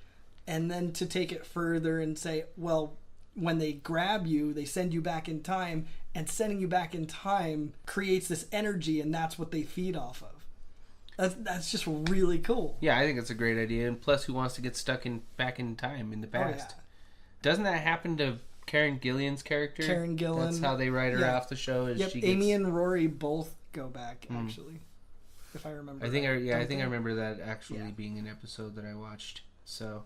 And then to take it further and say, well, when they grab you, they send you back in time, and sending you back in time creates this energy, and that's what they feed off of. That's just really cool. Yeah, I think it's a great idea. And plus, who wants to get stuck back in time in the past? Oh, yeah. Doesn't that happen to Karen Gillan's character? Karen Gillan. That's how they write her off the show. Yep, she Amy and Rory both go back, actually, if I remember. I think I remember that actually being an episode that I watched. So...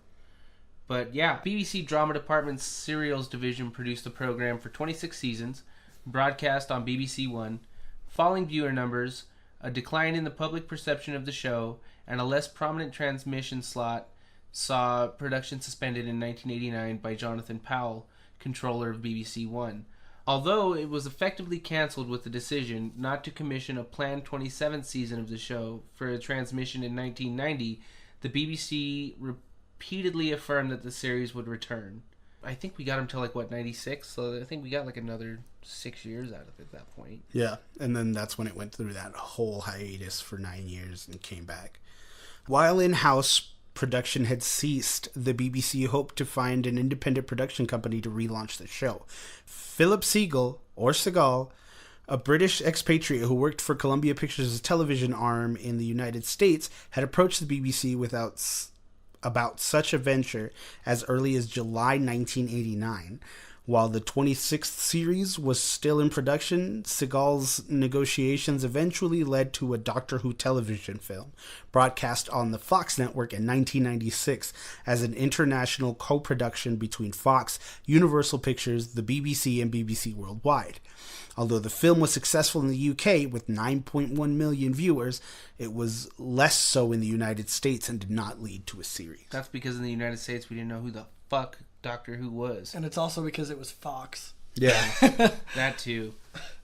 But yeah, BBC Drama Department's Serials Division produced the program for 26 seasons, broadcast on BBC One. Falling viewer numbers, a decline in the public perception of the show, and a less prominent transmission slot saw production suspended in 1989 by Jonathan Powell, controller of BBC One. Although it was effectively cancelled with the decision not to commission a planned 27th season of the show for a transmission in 1990, the BBC repeatedly affirmed that the series would return. I think we got him till 96, so I think we got another 6 years out of it at that point. Yeah, and then that's when it went through that whole hiatus for 9 years and came back. While in-house production had ceased, the BBC hoped to find an independent production company to relaunch the show. Philip Segal, or Segal, a British expatriate who worked for Columbia Pictures' television arm in the United States, had approached the BBC about such a venture as early as July 1989. While the 26th series was still in production, Segal's negotiations eventually led to a Doctor Who television film, broadcast on the Fox network in 1996 as an international co-production between Fox, Universal Pictures, the BBC, and BBC Worldwide. Although the film was successful in the UK with 9.1 million viewers, it was less so in the United States and did not lead to a series. That's because in the United States we didn't know who the fuck Doctor Who was. And it's also because it was Fox. Yeah. That too.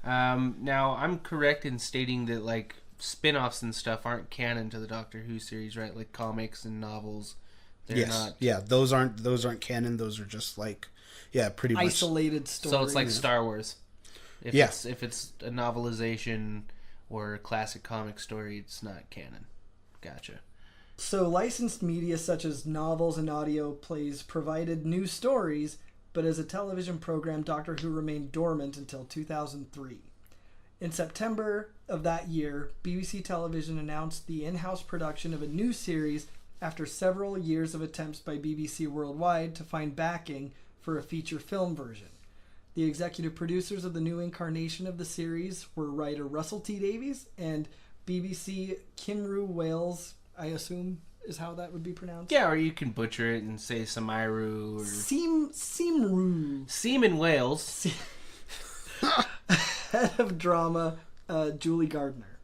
Now, I'm correct in stating that, like, spin-offs and stuff aren't canon to the Doctor Who series, right? Like comics and novels. They're not. Yeah, those aren't canon. Those are just like, pretty much isolated stories. So it's like Star Wars. If Yeah. if it's a novelization or a classic comic story, it's not canon. Gotcha. So licensed media such as novels and audio plays provided new stories, but as a television program, Doctor Who remained dormant until 2003. In September of that year, BBC Television announced the in-house production of a new series after several years of attempts by BBC Worldwide to find backing for a feature film version. The executive producers of the new incarnation of the series were writer Russell T Davies and BBC Cymru Wales, I assume is how that would be pronounced. Yeah, or you can butcher it and say Samairu or Cymru. Seaman Wales. Head of drama, Julie Gardner.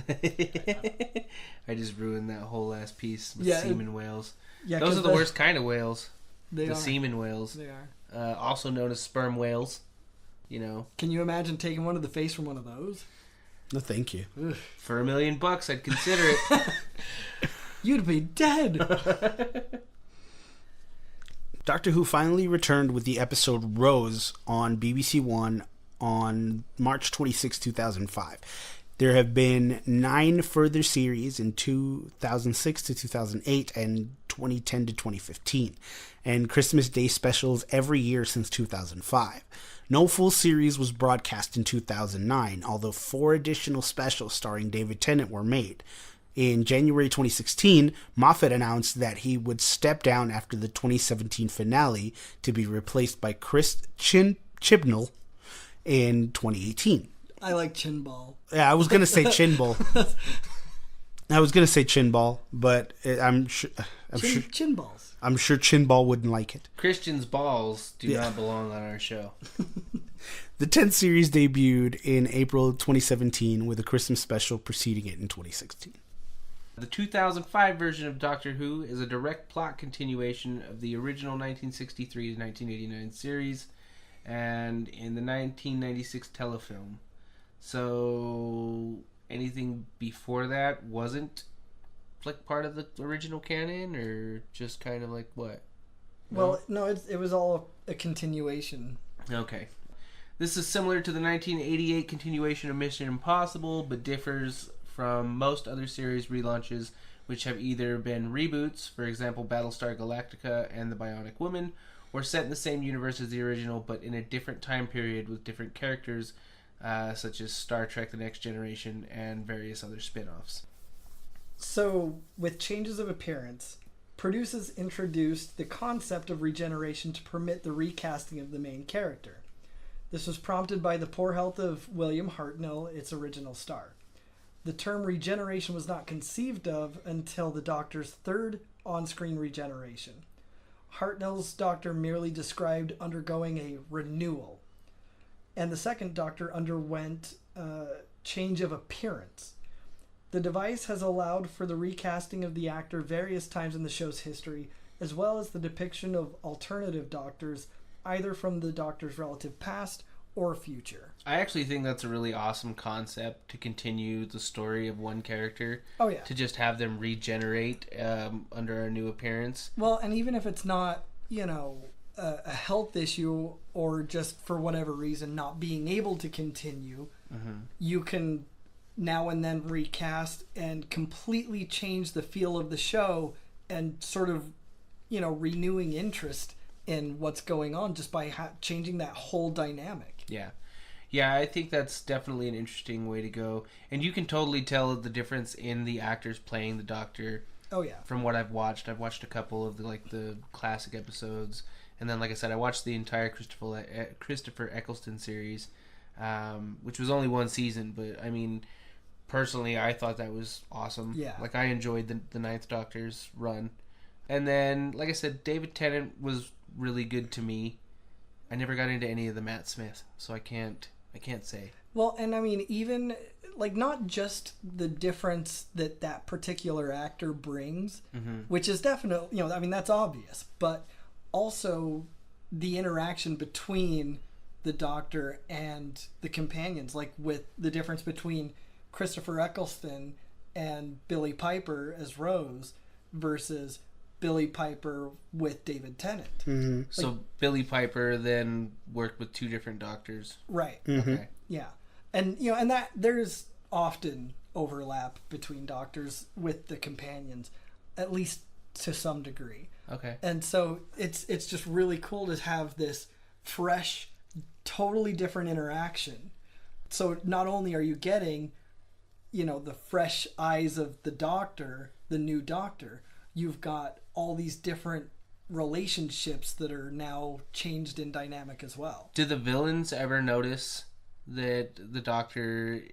I just ruined that whole last piece with Yeah, seaman whales. Yeah, Those are the worst kind of whales. They The are. seaman whales. They are. Also known as sperm whales. You know. Can you imagine taking one to the face from one of those? No, thank you. Ugh. For $1 million, I'd consider it. You'd be dead. Doctor Who finally returned with the episode Rose on BBC One on March 26, 2005. There have been 9 further series in 2006 to 2008 and 2010 to 2015, and Christmas Day specials every year since 2005. No full series was broadcast in 2009, although 4 additional specials starring David Tennant were made. In January 2016, Moffat announced that he would step down after the 2017 finale to be replaced by Chris Chibnall in 2018. I like Chinball. Yeah, I was gonna say Chinball. But I'm sure Chinballs. Chinball wouldn't like it. Christian's balls do not belong on our show. The 10th series debuted in April 2017 with a Christmas special preceding it in 2016. The 2005 version of Doctor Who is a direct plot continuation of the original 1963 to 1989 series and in the 1996 telefilm. So anything before that wasn't like part of the original canon, or just kind of like what? Well, no, it was all a continuation. Okay. This is similar to the 1988 continuation of Mission Impossible, but differs from most other series relaunches, which have either been reboots, for example Battlestar Galactica and The Bionic Woman, or set in the same universe as the original, but in a different time period with different characters, such as Star Trek The Next Generation and various other spin-offs. So, with changes of appearance, producers introduced the concept of regeneration to permit the recasting of the main character. This was prompted by the poor health of William Hartnell, its original star. The term regeneration was not conceived of until the Doctor's third on-screen regeneration. Hartnell's Doctor merely described undergoing a renewal, and the second Doctor underwent change of appearance. The device has allowed for the recasting of the actor various times in the show's history, as well as the depiction of alternative Doctors, either from the Doctor's relative past or future. I actually think that's a really awesome concept to continue the story of one character. Oh, yeah. To just have them regenerate under a new appearance. Well, and even if it's not, a health issue or just for whatever reason not being able to continue, you can now and then recast and completely change the feel of the show and sort of, renewing interest in what's going on just by changing that whole dynamic. Yeah, I think that's definitely an interesting way to go. And you can totally tell the difference in the actors playing the Doctor. Oh, yeah. From what I've watched a couple of the classic episodes. And then, like I said, I watched the entire Christopher Eccleston series, which was only one season. But, I mean, personally, I thought that was awesome. Yeah. Like, I enjoyed the Ninth Doctor's run. And then, like I said, David Tennant was really good to me. I never got into any of the Matt Smith, so I can't say. Well, and I mean, even, not just the difference that particular actor brings, which is definitely, that's obvious, but also the interaction between the Doctor and the companions, like with the difference between Christopher Eccleston and Billie Piper as Rose versus Billie Piper with David Tennant. Mm-hmm. So Billie Piper then worked with two different doctors. Right. Mm-hmm. Okay. Yeah. And and that there's often overlap between doctors with the companions, at least to some degree. Okay. And so it's just really cool to have this fresh, totally different interaction. So not only are you getting, the fresh eyes of the Doctor, the new Doctor, you've got all these different relationships that are now changed in dynamic as well. Do the villains ever notice that the Doctor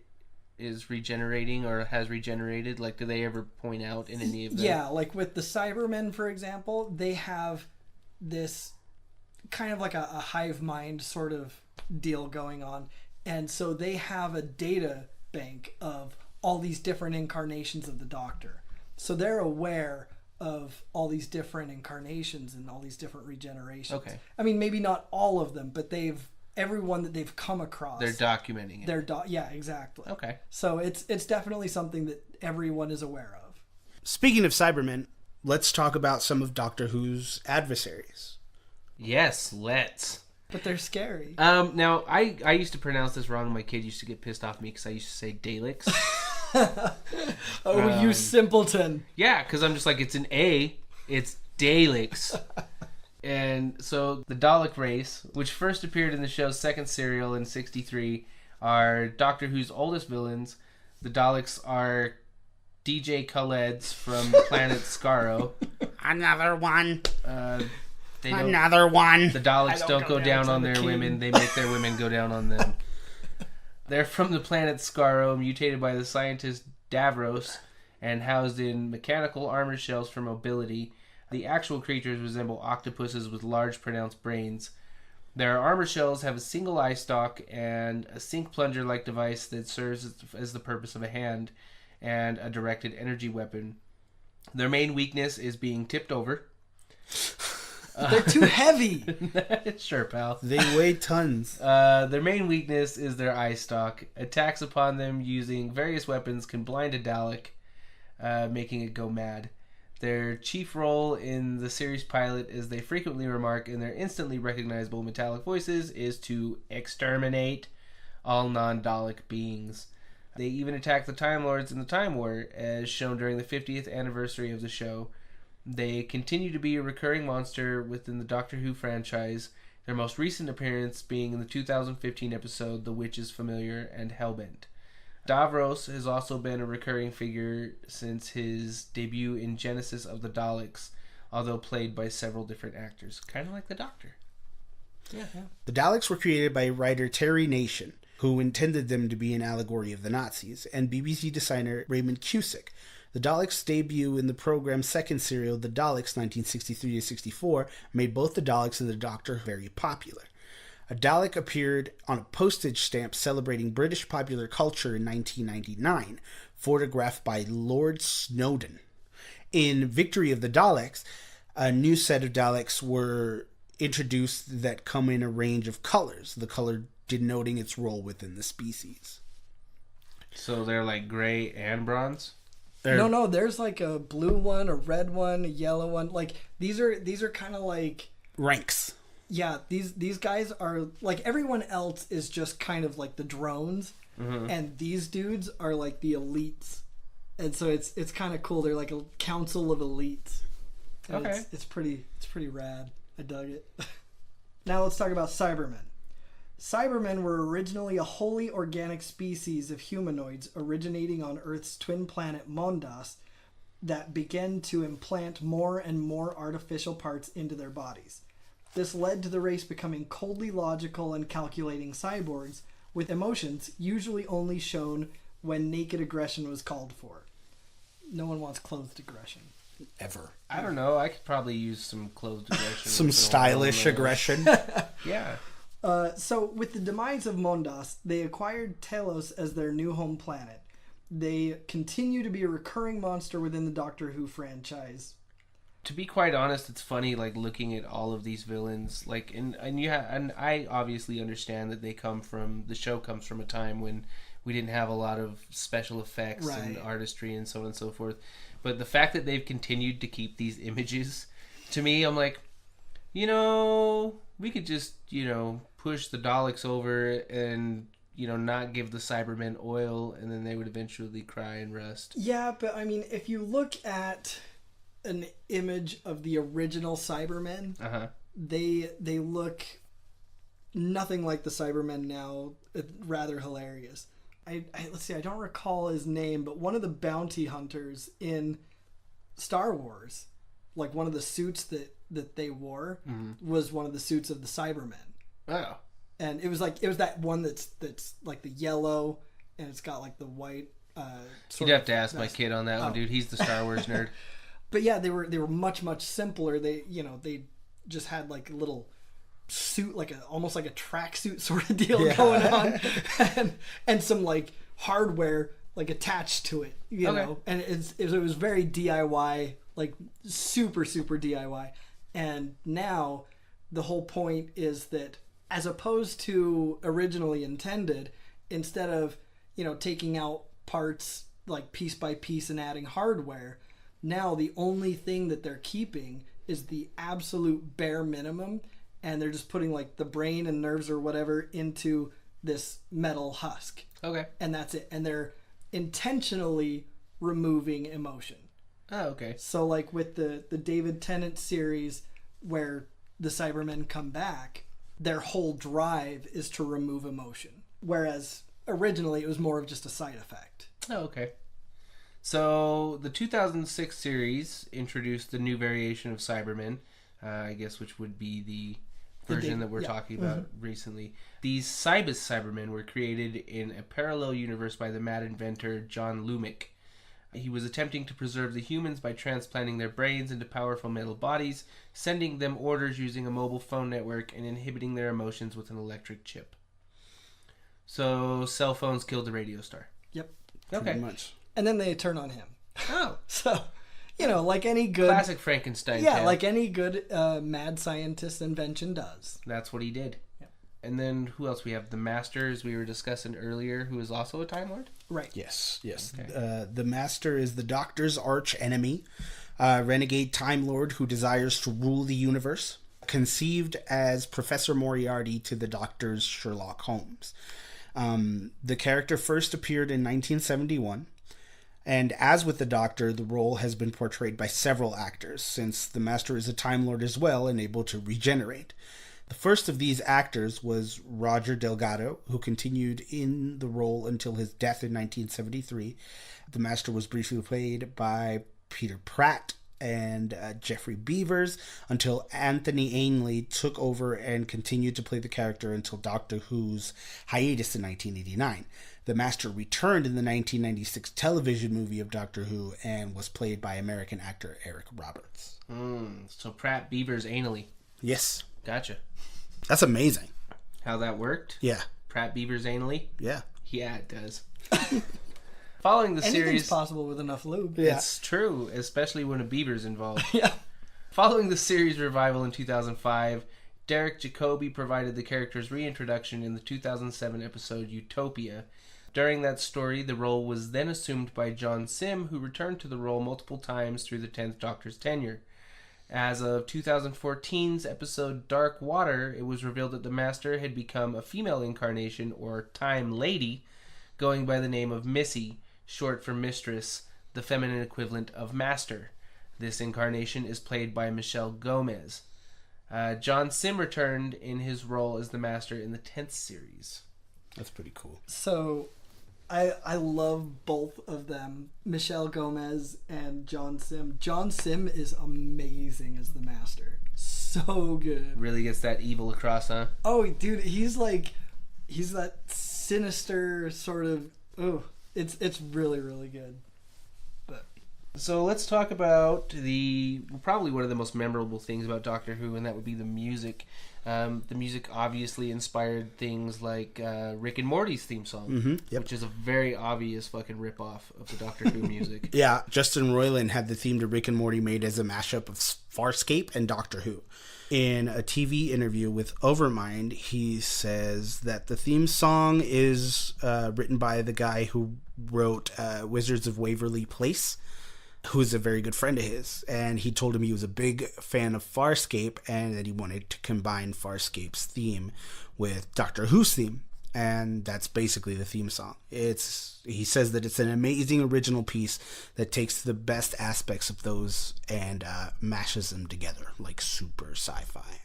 is regenerating or has regenerated? Like, do they ever point out in any of that? Yeah, like with the Cybermen, for example, they have this kind of like a hive mind sort of deal going on. And so they have a data bank of all these different incarnations of the Doctor. So they're aware of all these different incarnations and all these different regenerations. Okay. I mean, maybe not all of them, but everyone that they've come across. They're documenting it. Yeah, exactly. Okay. So it's definitely something that everyone is aware of. Speaking of Cybermen, let's talk about some of Doctor Who's adversaries. Yes, let's. But they're scary. Now, I used to pronounce this wrong. My kid used to get pissed off at me because I used to say Daleks. You simpleton. Yeah, because I'm just like, it's an A. It's Daleks. And so the Dalek race, which first appeared in the show's second serial in 1963, are Doctor Who's oldest villains. The Daleks are DJ Khaled's from the planet Skaro. Another one. Another one. The Daleks don't go down on their women. They make their women go down on them. They're from the planet Skaro, mutated by the scientist Davros, and housed in mechanical armor shells for mobility. The actual creatures resemble octopuses with large, pronounced brains. Their armor shells have a single eye stalk and a sink plunger-like device that serves as the purpose of a hand, and a directed energy weapon. Their main weakness is being tipped over. They're too heavy. Sure, pal. They weigh tons. Their main weakness is their eye stalk. Attacks upon them using various weapons can blind a Dalek, making it go mad. Their chief role in the series pilot, as they frequently remark in their instantly recognizable metallic voices, is to exterminate all non-Dalek beings. They even attack the Time Lords in the Time War, as shown during the 50th anniversary of the show. They continue to be a recurring monster within the Doctor Who franchise, their most recent appearance being in the 2015 episode The Witch is Familiar and Hellbent. Davros has also been a recurring figure since his debut in Genesis of the Daleks, although played by several different actors, kind of like the Doctor. Yeah. The Daleks were created by writer Terry Nation, who intended them to be an allegory of the Nazis, and BBC designer Raymond Cusick. The Daleks' debut in the program's second serial, The Daleks 1963-64, made both the Daleks and the Doctor very popular. A Dalek appeared on a postage stamp celebrating British popular culture in 1999, photographed by Lord Snowdon. In Victory of the Daleks, a new set of Daleks were introduced that come in a range of colors, the color denoting its role within the species. So they're like gray and bronze? No, there's like a blue one, a red one, a yellow one. Like these are kind of like ranks. Yeah, these guys are like, everyone else is just kind of like the drones, and these dudes are like the elites, and so it's kind of cool. They're like a council of elites. And okay, it's pretty rad. I dug it. Now let's talk about Cybermen. Cybermen were originally a wholly organic species of humanoids originating on Earth's twin planet Mondas that began to implant more and more artificial parts into their bodies. This led to the race becoming coldly logical and calculating cyborgs with emotions usually only shown when naked aggression was called for. No one wants clothed aggression. Ever. I don't know. I could probably use some clothed aggression. Some stylish aggression. Yeah. So, with the demise of Mondas, they acquired Telos as their new home planet. They continue to be a recurring monster within the Doctor Who franchise. to be quite honest, it's funny, like, looking at all of these villains, like, and I obviously understand that the show comes from a time when we didn't have a lot of special effects and artistry and so on and so forth. But the fact that they've continued to keep these images, to me, I'm like, we could just, push the Daleks over and, not give the Cybermen oil, and then they would eventually cry and rust. Yeah, but I mean, if you look at an image of the original Cybermen, they look nothing like the Cybermen now. Rather hilarious. Let's see, I don't recall his name, but one of the bounty hunters in Star Wars, like one of the suits that they wore was one of the suits of the Cybermen. Oh. And it was that one that's like the yellow, and it's got like the white. You'd have to ask my kid on that one, dude. He's the Star Wars nerd. But yeah, they were much simpler. They just had like a little suit, like almost like a tracksuit sort of deal going on, and some like hardware like attached to it, you know. And it was very DIY, like super DIY. And now the whole point is that, as opposed to originally intended, instead of taking out parts like piece by piece and adding hardware, now the only thing that they're keeping is the absolute bare minimum, and they're just putting like the brain and nerves or whatever into this metal husk. Okay. And that's it. And they're intentionally removing emotion. Oh, okay. So like with the David Tennant series, where the Cybermen come back, their whole drive is to remove emotion. Whereas originally it was more of just a side effect. Oh, okay. So the 2006 series introduced the new variation of Cybermen, I guess, which would be the version that we're talking about recently. These Cybus Cybermen were created in a parallel universe by the mad inventor John Lumick. He was attempting to preserve the humans by transplanting their brains into powerful metal bodies, sending them orders using a mobile phone network, and inhibiting their emotions with an electric chip. So cell phones killed the radio star. Yep. Okay. Pretty much. And then they turn on him. Oh. So, like any good... Classic Frankenstein tale. like any good mad scientist invention does. That's what he did. Yep. And then who else we have? The Master, as we were discussing earlier, who is also a Time Lord? Right. Yes. Okay. The Master is the Doctor's arch enemy, renegade Time Lord who desires to rule the universe, conceived as Professor Moriarty to the Doctor's Sherlock Holmes. The character first appeared in 1971, and as with the Doctor, the role has been portrayed by several actors, since the Master is a Time Lord as well and able to regenerate. The first of these actors was Roger Delgado, who continued in the role until his death in 1973. The Master was briefly played by Peter Pratt and Jeffrey Beavers until Anthony Ainley took over and continued to play the character until Doctor Who's hiatus in 1989. The Master returned in the 1996 television movie of Doctor Who and was played by American actor Eric Roberts. So Pratt, Beavers, Ainley. Yes. Gotcha. That's amazing. How that worked? Yeah. Pratt, Beavers, Ainley? Yeah. Yeah, it does. Following the Anything's series... possible with enough lube. Yeah. It's true, especially when a beaver's involved. Yeah. Following the series revival in 2005, Derek Jacobi provided the character's reintroduction in the 2007 episode Utopia. During that story, the role was then assumed by John Sim, who returned to the role multiple times through the 10th Doctor's tenure. As of 2014's episode Dark Water, it was revealed that the Master had become a female incarnation, or Time Lady, going by the name of Missy, short for Mistress, the feminine equivalent of Master. This incarnation is played by Michelle Gomez. John Sim returned in his role as the Master in the 10th series. That's pretty cool. So, I love both of them, Michelle Gomez and John Sim. John Sim is amazing as the Master. So good. Really gets that evil across, huh? Oh, dude, he's that sinister sort of... Oh, it's really, really good. But So let's talk about probably one of the most memorable things about Doctor Who, and that would be the music. The music obviously inspired things like Rick and Morty's theme song, which is a very obvious fucking ripoff of the Doctor Who music. Yeah, Justin Roiland had the theme to Rick and Morty made as a mashup of Farscape and Doctor Who. In a TV interview with Overmind, he says that the theme song is written by the guy who wrote Wizards of Waverly Place, who's a very good friend of his, and he told him he was a big fan of Farscape and that he wanted to combine Farscape's theme with Doctor Who's theme, and that's basically the theme song. He says that it's an amazing original piece that takes the best aspects of those and mashes them together like super sci-fi.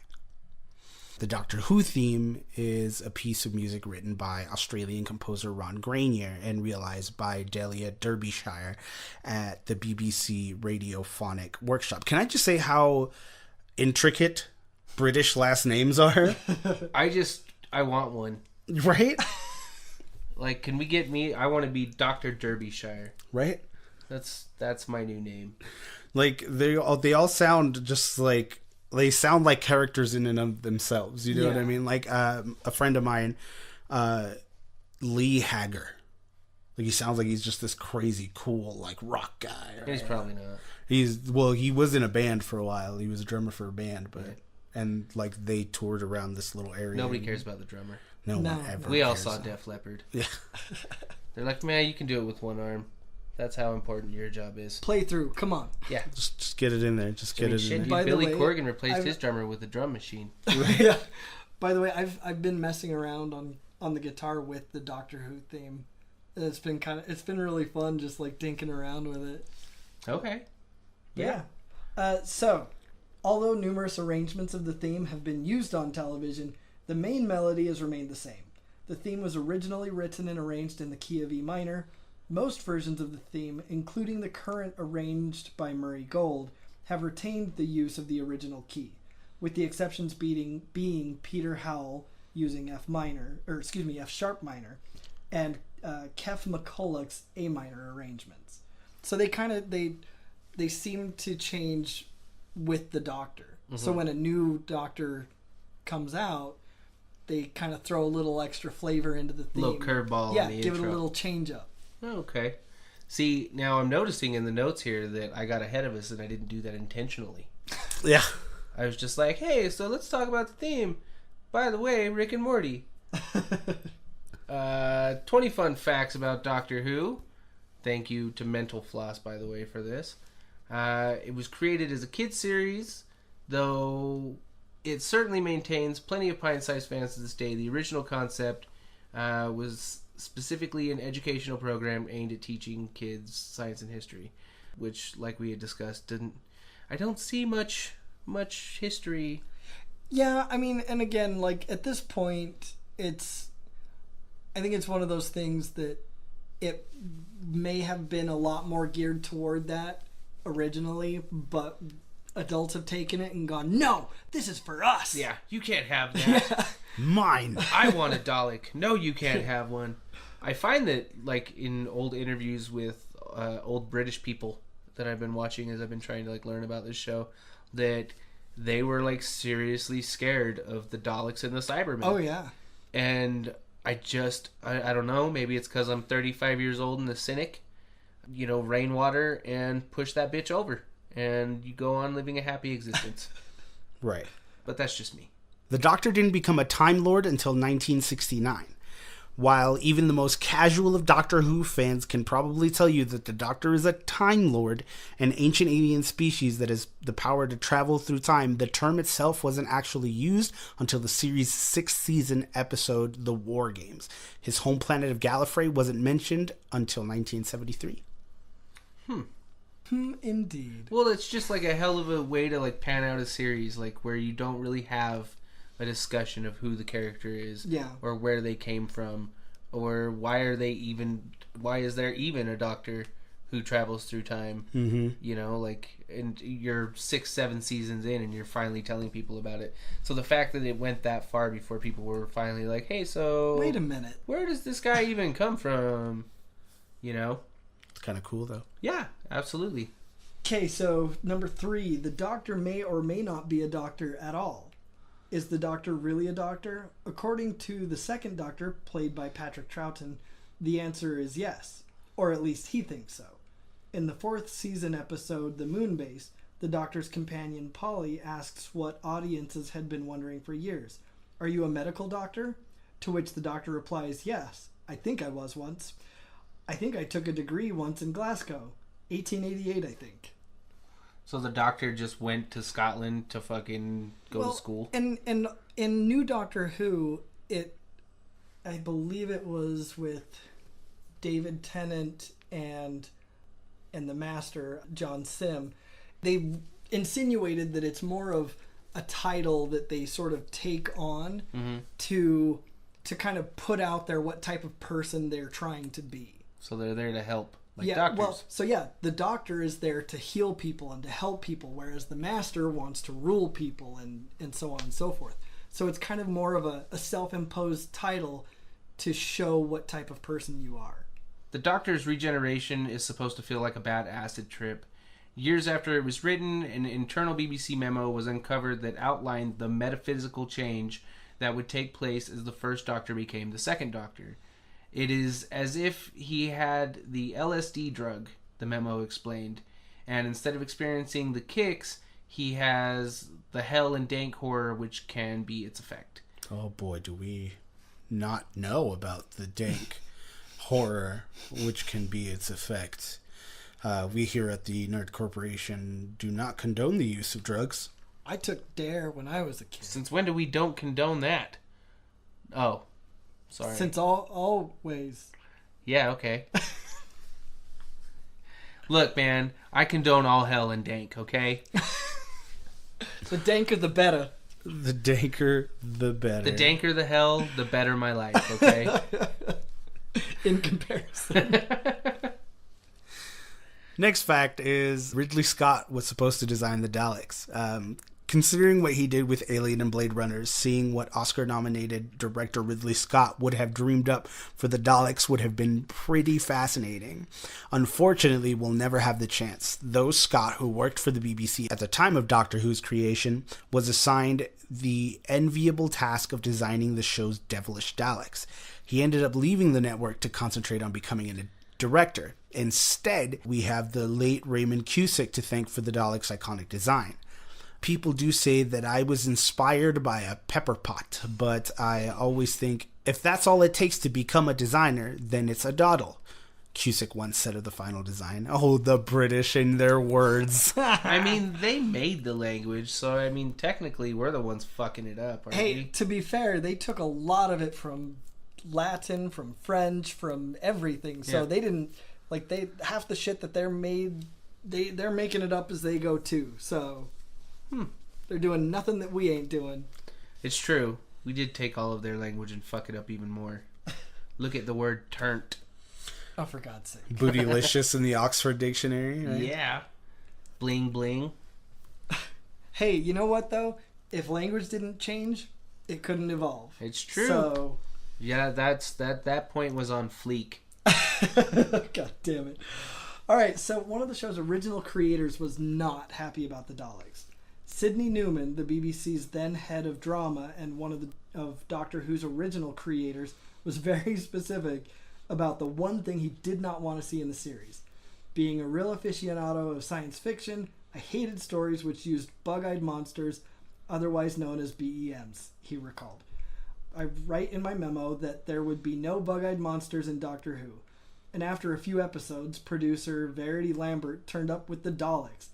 The Doctor Who theme is a piece of music written by Australian composer Ron Granier and realized by Delia Derbyshire at the BBC Radiophonic Workshop. Can I just say how intricate British last names are? I want one. Right? Like, can we get me? I want to be Dr. Derbyshire. Right? That's my new name. Like, they all sound just like... They sound like characters in and of themselves. You know what I mean? Like a friend of mine, Lee Hager. Like he sounds like he's just this crazy cool like rock guy. Right? He's probably not. He was in a band for a while. He was a drummer for a band, but right. And like they toured around this little area. Nobody cares about the drummer. No one ever. We all saw Def Leppard. Yeah. They're like, man, you can do it with one arm. That's how important your job is. Play through. Come on. Yeah. Just get it in there. Just get it in there. By Billy the way, Corgan replaced his drummer with a drum machine. Yeah. By the way, I've been messing around on the guitar with the Doctor Who theme. It's been really fun just like dinking around with it. Okay. Yeah. So, although numerous arrangements of the theme have been used on television, the main melody has remained the same. The theme was originally written and arranged in the key of E minor. Most versions of the theme, including the current arranged by Murray Gold, have retained the use of the original key, with the exceptions being Peter Howell using F sharp minor, and Kef McCulloch's A minor arrangements. So they seem to change with the Doctor. Mm-hmm. So when a new Doctor comes out, they kind of throw a little extra flavor into the theme. Little curveball. Yeah, in the give intro. it a little change up. Oh, okay. See, now I'm noticing in the notes here that I got ahead of us and I didn't do that intentionally. Yeah. I was just like, hey, so let's talk about the theme. By the way, Rick and Morty. 20 fun facts about Doctor Who. Thank you to Mental Floss, by the way, for this. It was created as a kid's series, though it certainly maintains plenty of pint-sized fans to this day. The original concept was specifically an educational program aimed at teaching kids science and history, which, like we had discussed, I don't see much history. Yeah, I mean, and again, like at this point, I think it's one of those things that it may have been a lot more geared toward that originally, but adults have taken it and gone, no, this is for us. Yeah, you can't have that. Yeah. Mine. I want a Dalek. No, you can't have one. I find that, like, in old interviews with old British people that I've been watching as I've been trying to, like, learn about this show, that they were, like, seriously scared of the Daleks and the Cybermen. Oh, yeah. And I don't know, maybe it's because I'm 35 years old and a cynic. You know, rainwater and push that bitch over. And you go on living a happy existence. Right. But that's just me. The Doctor didn't become a Time Lord until 1969. While even the most casual of Doctor Who fans can probably tell you that the Doctor is a Time Lord, an ancient alien species that has the power to travel through time, the term itself wasn't actually used until the series' 6th season episode, The War Games. His home planet of Gallifrey wasn't mentioned until 1973. Indeed. Well, it's just like a hell of a way to, like, pan out a series, like, where you don't really have a discussion of who the character is, yeah, or where they came from, or why is there even a Doctor who travels through time. Mm-hmm. You know, like, and you're 6-7 seasons in and you're finally telling people about it. So the fact that it went that far before people were finally like, hey, so wait a minute, where does this guy even come from? You know, it's kind of cool though. Yeah, absolutely. Okay, so number 3, the Doctor may or may not be a doctor at all. Is the Doctor really a doctor? According to the second Doctor, played by Patrick Troughton, the answer is yes, or at least he thinks so. In the 4th season episode, The Moon Base, the Doctor's companion Polly asks what audiences had been wondering for years. Are you a medical doctor? To which the Doctor replies, yes, I think I was once. I think I took a degree once in Glasgow. 1888, I think. So the Doctor just went to Scotland to fucking go to school? And in New Doctor Who, I believe it was with David Tennant and the Master, John Sim, they insinuated that it's more of a title that they sort of take on to kind of put out there what type of person they're trying to be. So they're there to help, like yeah, doctors. Well, so yeah, the Doctor is there to heal people and to help people, whereas the Master wants to rule people and so on and so forth. So it's kind of more of a self-imposed title to show what type of person you are. The Doctor's regeneration is supposed to feel like a bad acid trip. Years after it was written, an internal BBC memo was uncovered that outlined the metaphysical change that would take place as the first Doctor became the second Doctor. It is as if he had the LSD drug, the memo explained, and instead of experiencing the kicks, he has the hell and dank horror which can be its effect. Oh boy, do we not know about the dank horror which can be its effect. We here at the Nerd Corporation do not condone the use of drugs. I took Dare when I was a kid. Since when do we don't condone that? Oh, sorry. Since always. Yeah, okay. Look, man, I condone all hell and dank, okay? The danker the better. The danker the better. The danker the hell, the better my life, okay? In comparison. Next fact is Ridley Scott was supposed to design the Daleks. Considering what he did with Alien and Blade Runners, seeing what Oscar-nominated director Ridley Scott would have dreamed up for the Daleks would have been pretty fascinating. Unfortunately, we'll never have the chance, though Scott, who worked for the BBC at the time of Doctor Who's creation, was assigned the enviable task of designing the show's devilish Daleks. He ended up leaving the network to concentrate on becoming a director. Instead, we have the late Raymond Cusick to thank for the Daleks' iconic design. People do say that I was inspired by a pepper pot, but I always think, if that's all it takes to become a designer, then it's a doddle. Cusick once said of the final design. Oh, the British and their words. I mean, they made the language, so I mean, technically, we're the ones fucking it up, aren't we? To be fair, they took a lot of it from Latin, from French, from everything. So Yeah. they didn't, like, half the shit that they're making it up as they go too. So they're doing nothing that we ain't doing. It's true. We did take all of their language and fuck it up even more. Look at the word turnt. Oh, for God's sake. Bootylicious in the Oxford Dictionary, right? Yeah. Bling bling. Hey, you know what, though? If language didn't change, it couldn't evolve. It's true. So... Yeah, that point was on fleek. God damn it. Alright, so one of the show's original creators was not happy about the Daleks. Sidney Newman, the BBC's then head of drama and one of Doctor Who's original creators, was very specific about the one thing he did not want to see in the series. Being a real aficionado of science fiction, I hated stories which used bug-eyed monsters, otherwise known as BEMs, he recalled. I write in my memo that there would be no bug-eyed monsters in Doctor Who. And after a few episodes, producer Verity Lambert turned up with the Daleks.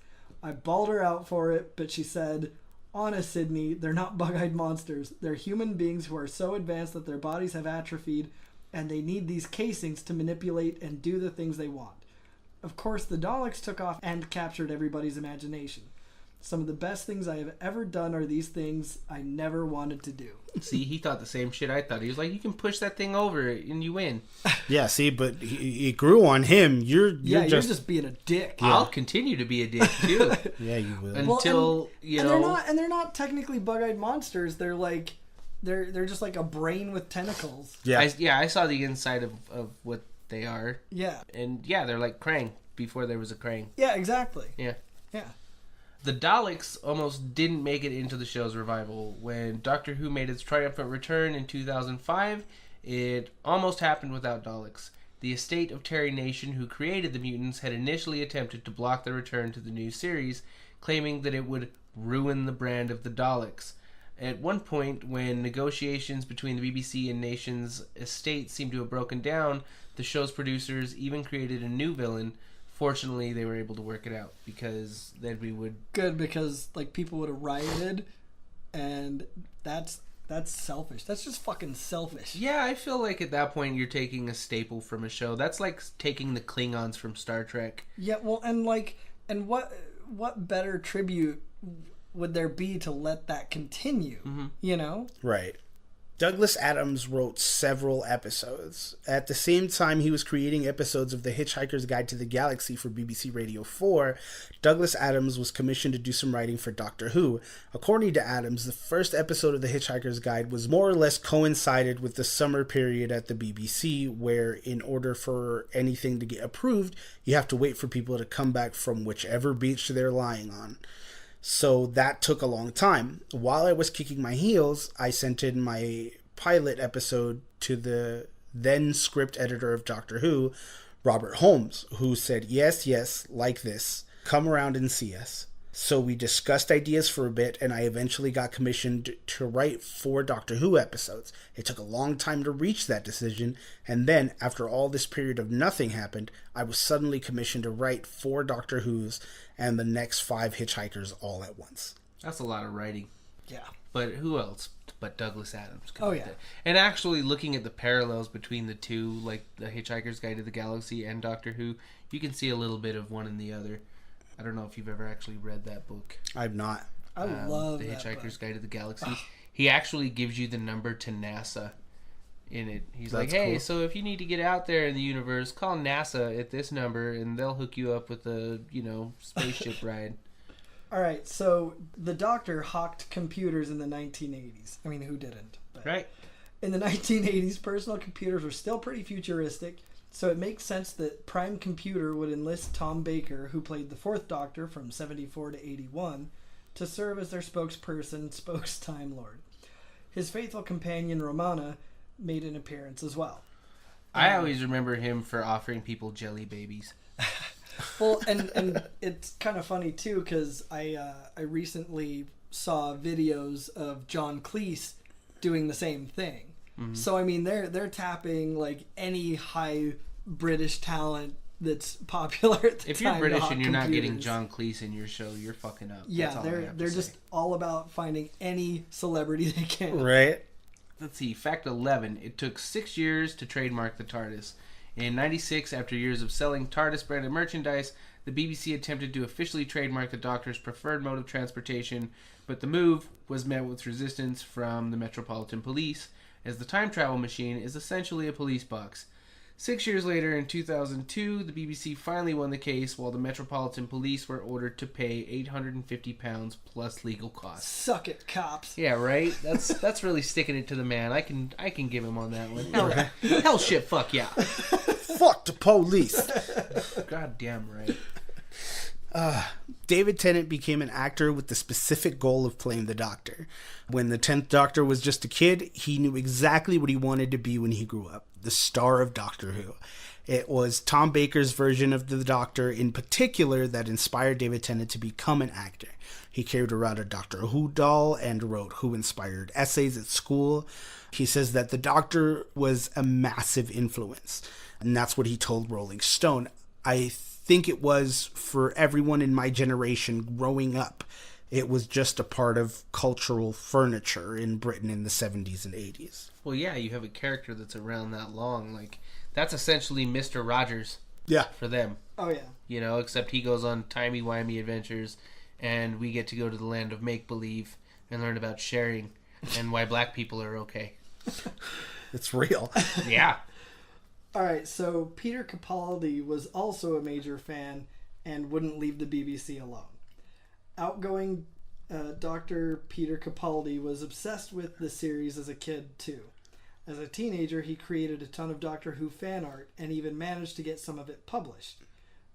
I bawled her out for it, but she said, "Honest, Sydney, they're not bug-eyed monsters. They're human beings who are so advanced that their bodies have atrophied, and they need these casings to manipulate and do the things they want." Of course, the Daleks took off and captured everybody's imagination. Some of the best things I have ever done are these things I never wanted to do. See, he thought the same shit I thought. He was like, you can push that thing over and you win. Yeah, see, but it grew on him. You're just being a dick. Yeah. I'll continue to be a dick, too. Yeah, you will. Until, you know... They're not technically bug-eyed monsters. They're like... They're just like a brain with tentacles. Yeah. I saw the inside of what they are. Yeah. And yeah, they're like Krang. before there was a Krang. Yeah, exactly. Yeah. Yeah. The Daleks almost didn't make it into the show's revival. When Doctor Who made its triumphant return in 2005, it almost happened without Daleks. The estate of Terry Nation, who created the mutants, had initially attempted to block their return to the new series, claiming that it would ruin the brand of the Daleks. At one point, when negotiations between the BBC and Nation's estate seemed to have broken down, the show's producers even created a new villain. Fortunately, they were able to work it out, because then we would... Good, because like people would have rioted, and that's selfish. That's just fucking selfish. Yeah, I feel like at that point you're taking a staple from a show. That's like taking the Klingons from Star Trek. Yeah, well, and what better tribute would there be to let that continue? Mm-hmm. You know? Right. Douglas Adams wrote several episodes. At the same time he was creating episodes of The Hitchhiker's Guide to the Galaxy for BBC Radio 4, Douglas Adams was commissioned to do some writing for Doctor Who. According to Adams, the first episode of The Hitchhiker's Guide was more or less coincided with the summer period at the BBC, where in order for anything to get approved, you have to wait for people to come back from whichever beach they're lying on. So that took a long time. While I was kicking my heels, I sent in my pilot episode to the then script editor of Doctor Who, Robert Holmes, who said, yes, like this. Come around and see us. So we discussed ideas for a bit, and I eventually got commissioned to write 4 Doctor Who episodes. It took a long time to reach that decision, and then, after all this period of nothing happened, I was suddenly commissioned to write 4 Doctor Whos and the next 5 Hitchhikers all at once. That's a lot of writing. Yeah. But who else but Douglas Adams? Oh, yeah. And actually looking at the parallels between the two, like The Hitchhiker's Guide to the Galaxy and Doctor Who, you can see a little bit of one in the other. I don't know if you've ever actually read that book. I've not. I love The that Hitchhiker's book. Guide to the Galaxy. He actually gives you the number to NASA in it. He's like, hey, cool. so if you need to get out there in the universe, call NASA at this number, and they'll hook you up with a, spaceship ride. All right, so the Doctor hawked computers in the 1980s. I mean, who didn't? But Right. in the 1980s, personal computers were still pretty futuristic, so it makes sense that Prime Computer would enlist Tom Baker, who played the 4th Doctor from 74 to 81, to serve as their spokesperson, Time Lord. His faithful companion, Romana, made an appearance as well. I always remember him for offering people jelly babies. Well, and it's kind of funny too, because I recently saw videos of John Cleese doing the same thing. Mm-hmm. So I mean, they're tapping like any high British talent that's popular at the If time. you're British and you're not getting computers. John Cleese in your show, you're fucking up. Yeah, That's all I have to they're say. just all about finding any celebrity they can. Right? Let's see, fact 11. It took 6 years to trademark the TARDIS. In 96, after years of selling TARDIS-branded merchandise, the BBC attempted to officially trademark the Doctor's preferred mode of transportation, but the move was met with resistance from the Metropolitan Police, as the time travel machine is essentially a police box. 6 years later, in 2002, the BBC finally won the case, while the Metropolitan Police were ordered to pay £850 plus legal costs. Suck it, cops. Yeah, right. That's really sticking it to the man. I can give him on that one. Hell shit, fuck yeah. Fuck the police. God damn right. David Tennant became an actor with the specific goal of playing the Doctor. When the 10th Doctor was just a kid, he knew exactly what he wanted to be when he grew up. The star of Doctor Who. It was Tom Baker's version of the Doctor in particular that inspired David Tennant to become an actor. He carried around a Doctor Who doll and wrote Who-inspired essays at school. He says that the Doctor was a massive influence, and that's what he told Rolling Stone. I think it was for everyone in my generation growing up. It was just a part of cultural furniture in Britain in the 70s and 80s. Well, yeah, you have a character that's around that long. Like, that's essentially Mr. Rogers. Yeah. For them. Oh, yeah. You know, except he goes on timey wimey adventures, and we get to go to the land of make believe and learn about sharing and why black people are okay. It's real. Yeah. All right, so Peter Capaldi was also a major fan and wouldn't leave the BBC alone. Outgoing Dr. Peter Capaldi was obsessed with the series as a kid, too. As a teenager, he created a ton of Doctor Who fan art and even managed to get some of it published.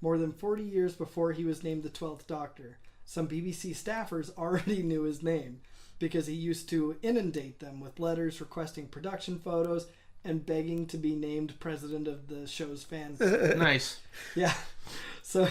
More than 40 years before he was named the 12th Doctor, some BBC staffers already knew his name because he used to inundate them with letters requesting production photos and begging to be named president of the show's fan club. Nice. Yeah. So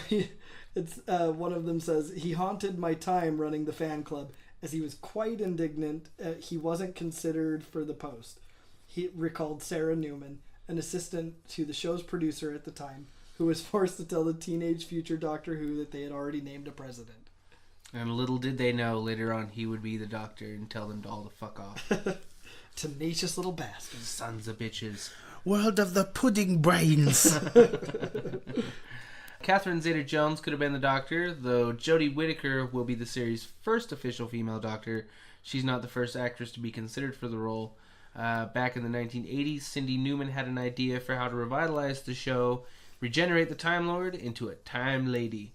one of them says, he haunted my time running the fan club as he was quite indignant he wasn't considered for the post. He recalled Sarah Newman, an assistant to the show's producer at the time, who was forced to tell the teenage future Doctor Who that they had already named a president. And little did they know later on he would be the Doctor and tell them all to fuck off. Tenacious little bastards. Sons of bitches. World of the pudding brains. Catherine Zeta-Jones could have been the Doctor, though Jodie Whittaker will be the series' first official female Doctor. She's not the first actress to be considered for the role. Back in the 1980s, Cindy Newman had an idea for how to revitalize the show, regenerate the Time Lord into a Time Lady.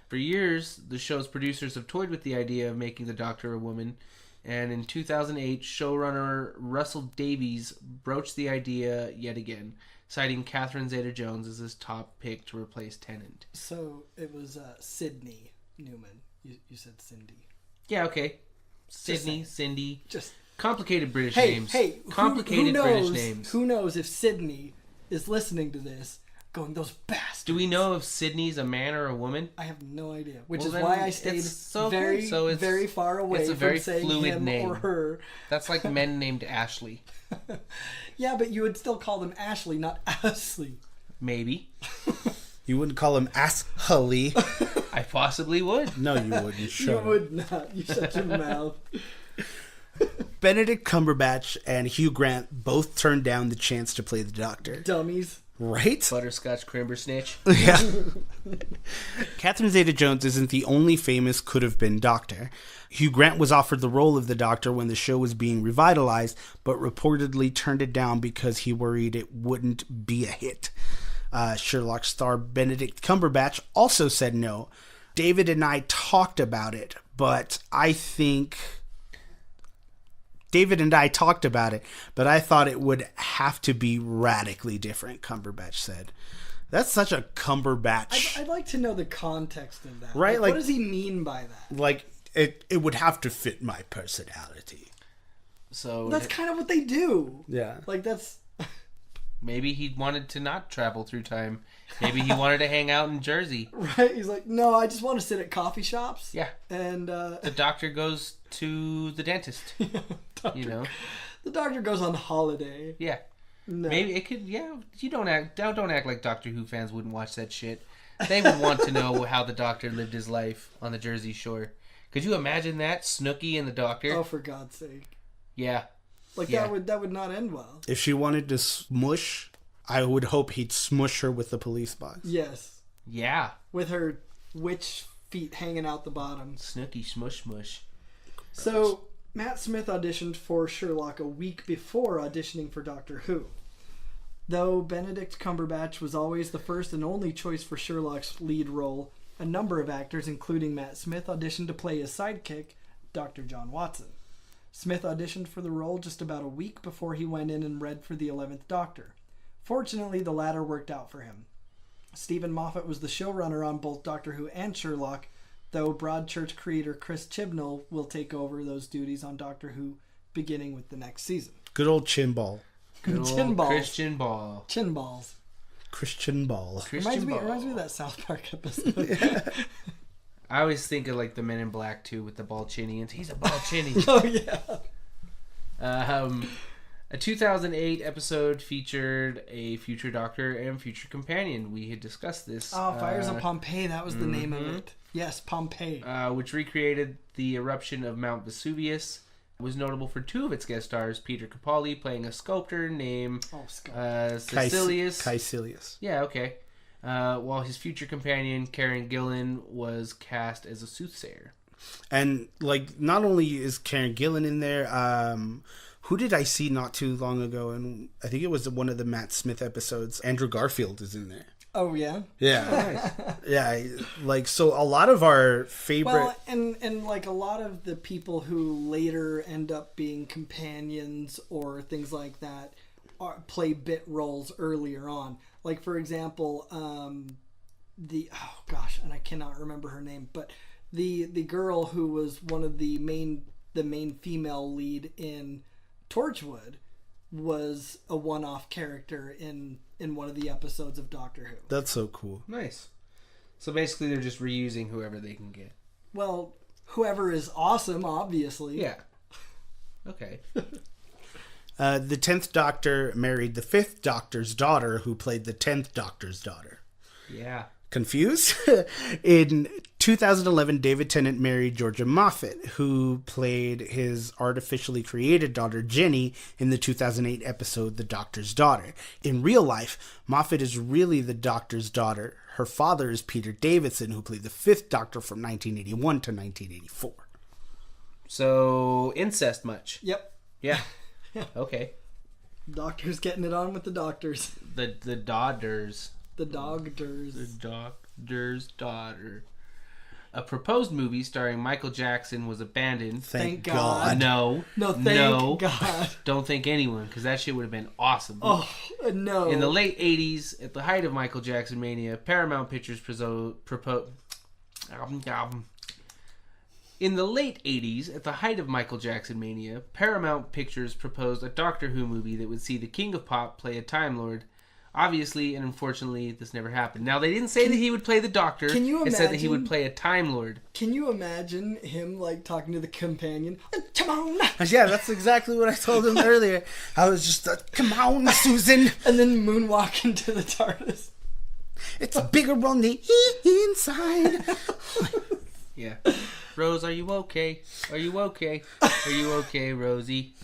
For years, the show's producers have toyed with the idea of making the Doctor a woman, and in 2008, showrunner Russell Davies broached the idea yet again, citing Catherine Zeta-Jones as his top pick to replace Tennant. So it was Sydney Newman. You said Cindy. Yeah, okay. Sydney, Cindy. Just complicated British names. Hey, complicated who knows, British names. Who knows if Sydney is listening to this, going, those bastards. Do we know if Sydney's a man or a woman? I have no idea. Which Well, is then why I stayed very far away it's a from very saying fluid him name. or her. That's like men named Ashley. Yeah, but you would still call them Ashley, not Ashley. Maybe. You wouldn't call him Asshully. I possibly would. No, you wouldn't. Shut You up. would not. You shut your mouth. Benedict Cumberbatch and Hugh Grant both turned down the chance to play the Doctor. Dummies. Right? Butterscotch crimber snitch. Yeah. Catherine Zeta-Jones isn't the only famous could-have-been Doctor. Hugh Grant was offered the role of the Doctor when the show was being revitalized, but reportedly turned it down because he worried it wouldn't be a hit. Sherlock star Benedict Cumberbatch also said no. David and I talked about it, but I thought it would have to be radically different, Cumberbatch said. That's such a Cumberbatch. I'd like to know the context of that. Right? Like, what does he mean by that? Like, it would have to fit my personality. So That's kind of what they do. Yeah. Like, that's... maybe he wanted to not travel through time. Maybe he wanted to hang out in Jersey. Right? He's like, no, I just want to sit at coffee shops. Yeah. And, The Doctor goes to the dentist. You know? The Doctor goes on holiday. Yeah. No. Maybe it could. Yeah. You don't act like Doctor Who fans wouldn't watch that shit. They would want to know how the Doctor lived his life on the Jersey Shore. Could you imagine that? Snooki and the Doctor. Oh, for God's sake! Yeah. Like Yeah. that would not end well. If she wanted to smush, I would hope he'd smush her with the police box. Yes, Yeah. with her witch feet hanging out the bottom. Snooki smush smush. So Matt Smith auditioned for Sherlock a week before auditioning for Doctor Who. Though Benedict Cumberbatch was always the first and only choice for Sherlock's lead role, a number of actors, including Matt Smith, auditioned to play his sidekick, Dr. John Watson. Smith auditioned for the role just about a week before he went in and read for the 11th Doctor. Fortunately, the latter worked out for him. Stephen Moffat was the showrunner on both Doctor Who and Sherlock, though Broadchurch creator Chris Chibnall will take over those duties on Doctor Who beginning with the next season. Good old chin ball. Good Chin old balls. Christian Ball. Chin balls. Christian ball. Christian Ball. Reminds me of that South Park episode. I always think of like the Men in Black too with the ball chinians. He's a ball chinny. Oh, yeah. A 2008 episode featured a future Doctor and future companion. We had discussed this. Oh, Fires of Pompeii. That was the name of it. Yes, Pompeii. Which recreated the eruption of Mount Vesuvius. It was notable for two of its guest stars, Peter Capaldi playing a sculptor named Caecilius. Caecilius. Yeah, okay. While his future companion, Karen Gillan, was cast as a soothsayer. And, like, not only is Karen Gillan in there, who did I see not too long ago? And I think it was one of the Matt Smith episodes. Andrew Garfield is in there. Oh, yeah? Yeah. Yeah, like, so a lot of our favorite... Well, and like a lot of the people who later end up being companions or things like that play bit roles earlier on. Like, for example, oh gosh, and I cannot remember her name, but the girl who was one of the main female lead in Torchwood was a one-off character in one of the episodes of Doctor Who. That's so cool. Nice. So basically, they're just reusing whoever they can get. Well, whoever is awesome, obviously. Yeah. Okay. The 10th Doctor married the 5th Doctor's daughter, who played the 10th Doctor's daughter. Yeah. Confused? In 2011, David Tennant married Georgia Moffat, who played his artificially created daughter Jenny in the 2008 episode The Doctor's Daughter. In real life, Moffat is really the Doctor's daughter. Her father is Peter Davison, who played the 5th Doctor from 1981 to 1984. So, incest much? Yep. Yeah. Okay. Doctor's getting it on with the doctors. The daughters. The dogders. The doctor's daughter. A proposed movie starring Michael Jackson was abandoned. Thank God. No. No, thank God. Don't thank anyone, because that shit would have been awesome. Oh, no. In the late 80s, at the height of Michael Jackson mania, Paramount Pictures proposed... In the late 80s, at the height of Michael Jackson mania, Paramount Pictures proposed a Doctor Who movie that would see the King of Pop play a Time Lord. Obviously, and unfortunately, this never happened. Now, they didn't say that he would play the Doctor. Can you imagine? It said that he would play a Time Lord. Can you imagine him, like, talking to the companion? Come on! Yeah, that's exactly what I told him earlier. I was just, come on, Susan. And then moonwalk into the TARDIS. It's bigger on the inside. Yeah. Rose, are you okay? Are you okay? Are you okay, Rosie?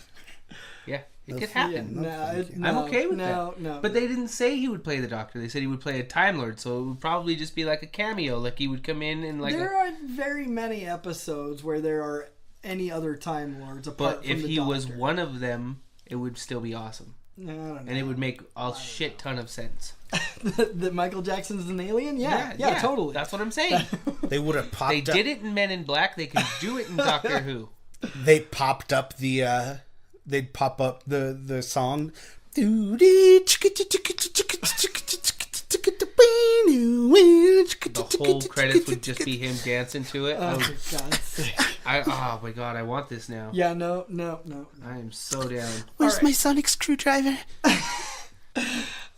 Yeah, it could happen. No, I'm okay with that. No. But they didn't say he would play the Doctor. They said he would play a Time Lord, so it would probably just be like a cameo. Like he would come in and like... There are very many episodes where there are any other Time Lords apart from the Doctor. But if he was one of them, it would still be awesome. I don't know. And it would make a shit ton of sense. That Michael Jackson's an alien? Yeah, totally. That's what I'm saying. They would have popped They up. did it in Men in Black. They could do it in Doctor Who. They popped up the... they'd pop up the song. The whole credits would just be him dancing to it. Oh, for God's sake. Oh my God, I want this now. Yeah, no. I am so down. Where's my sonic screwdriver?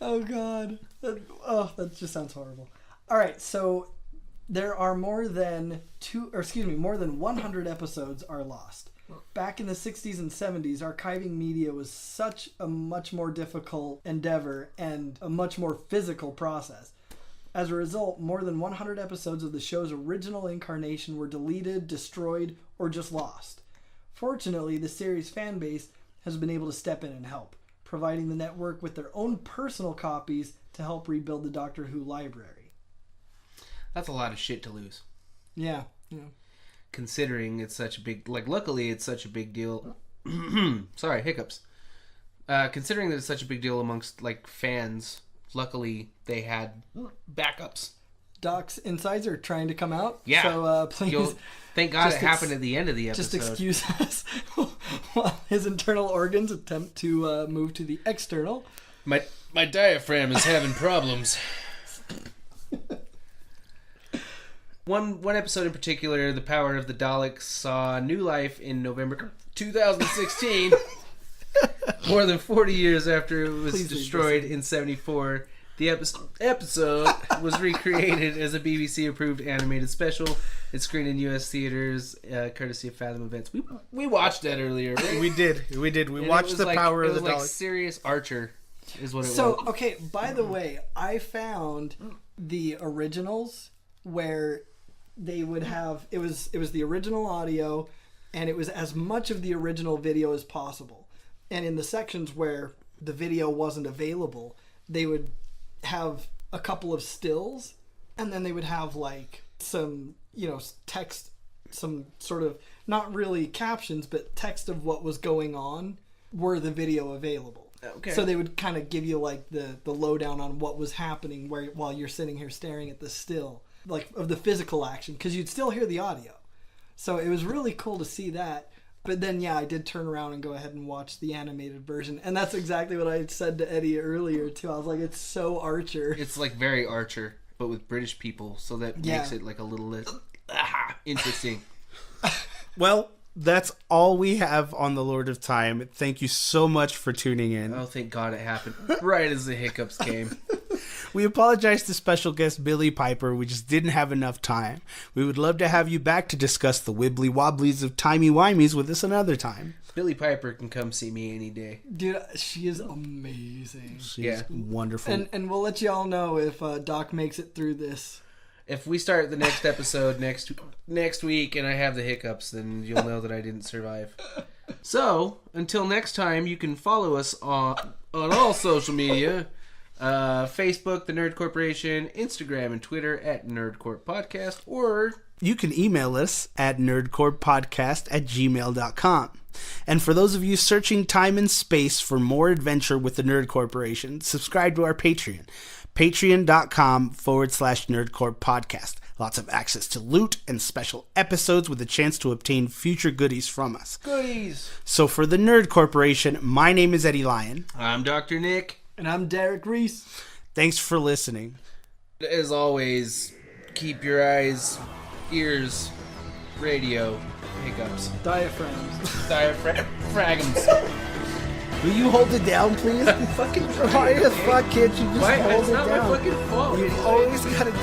Oh, God. That just sounds horrible. All right, so there are more than 100 episodes are lost. Back in the 60s and 70s, archiving media was such a much more difficult endeavor and a much more physical process. As a result, more than 100 episodes of the show's original incarnation were deleted, destroyed, or just lost. Fortunately, the series' fan base has been able to step in and help, providing the network with their own personal copies to help rebuild the Doctor Who library. That's a lot of shit to lose. Yeah. Considering it's such a big... luckily it's such a big deal... Sorry, hiccups. Considering that it's such a big deal amongst, fans, luckily they had backups. Doc's insides are trying to come out. Yeah. So, please... Thank God it happened at the end of the episode. Just excuse us while his internal organs attempt to move to the external. My diaphragm is having problems. One episode in particular, The Power of the Daleks, saw new life in November 2016. More than 40 years after it was destroyed in 1974. The episode was recreated as a BBC-approved animated special. It's screened in U.S. theaters, courtesy of Fathom Events. We watched that earlier. Right? We did. We watched The Power of the Daleks. It was like Serious Archer is what it was. So, okay, by the way, I found the originals where they would have... It was the original audio, and it was as much of the original video as possible. And in the sections where the video wasn't available, they would have a couple of stills, and then they would have some text, some sort of not really captions but text of what was going on were the video available. Okay. So they would kind of give you the lowdown on what was happening while you're sitting here staring at the still, of the physical action, because you'd still hear the audio. So it was really cool to see that. But then, I did turn around and go ahead and watch the animated version. And that's exactly what I said to Eddie earlier, too. I was like, it's so Archer. It's very Archer. but with British people, so that Yeah. makes it like a little less interesting. Well, that's all we have on the Lord of Time. Thank you so much for tuning in. Oh, thank God it happened right as the hiccups came. We apologize to special guest Billy Piper. We just didn't have enough time. We would love to have you back to discuss the wibbly wobblies of timey wimeys with us another time. Billy Piper can come see me any day. Dude, she is amazing. She's wonderful. And we'll let you all know if Doc makes it through this. If we start the next episode next week and I have the hiccups, then you'll know that I didn't survive. So, until next time, you can follow us on all social media. Facebook, The Nerd Corporation, Instagram and Twitter at Nerdcorp Podcast, or you can email us at nerdcorppodcast@gmail.com. And for those of you searching time and space for more adventure with the Nerd Corporation, subscribe to our Patreon. Patreon.com/Nerdcorp Podcast. Lots of access to loot and special episodes with a chance to obtain future goodies from us. goodies. So for the Nerd Corporation, my name is Eddie Lyon. I'm Dr. Nick. And I'm Derek Reese. Thanks for listening. As always, keep your eyes, ears, radio, hiccups, Diaphragms. diaphragms. Will you hold it down, please? Fucking Why the fuck can't you just Why? hold It's it not down? my fucking fault. You always gotta do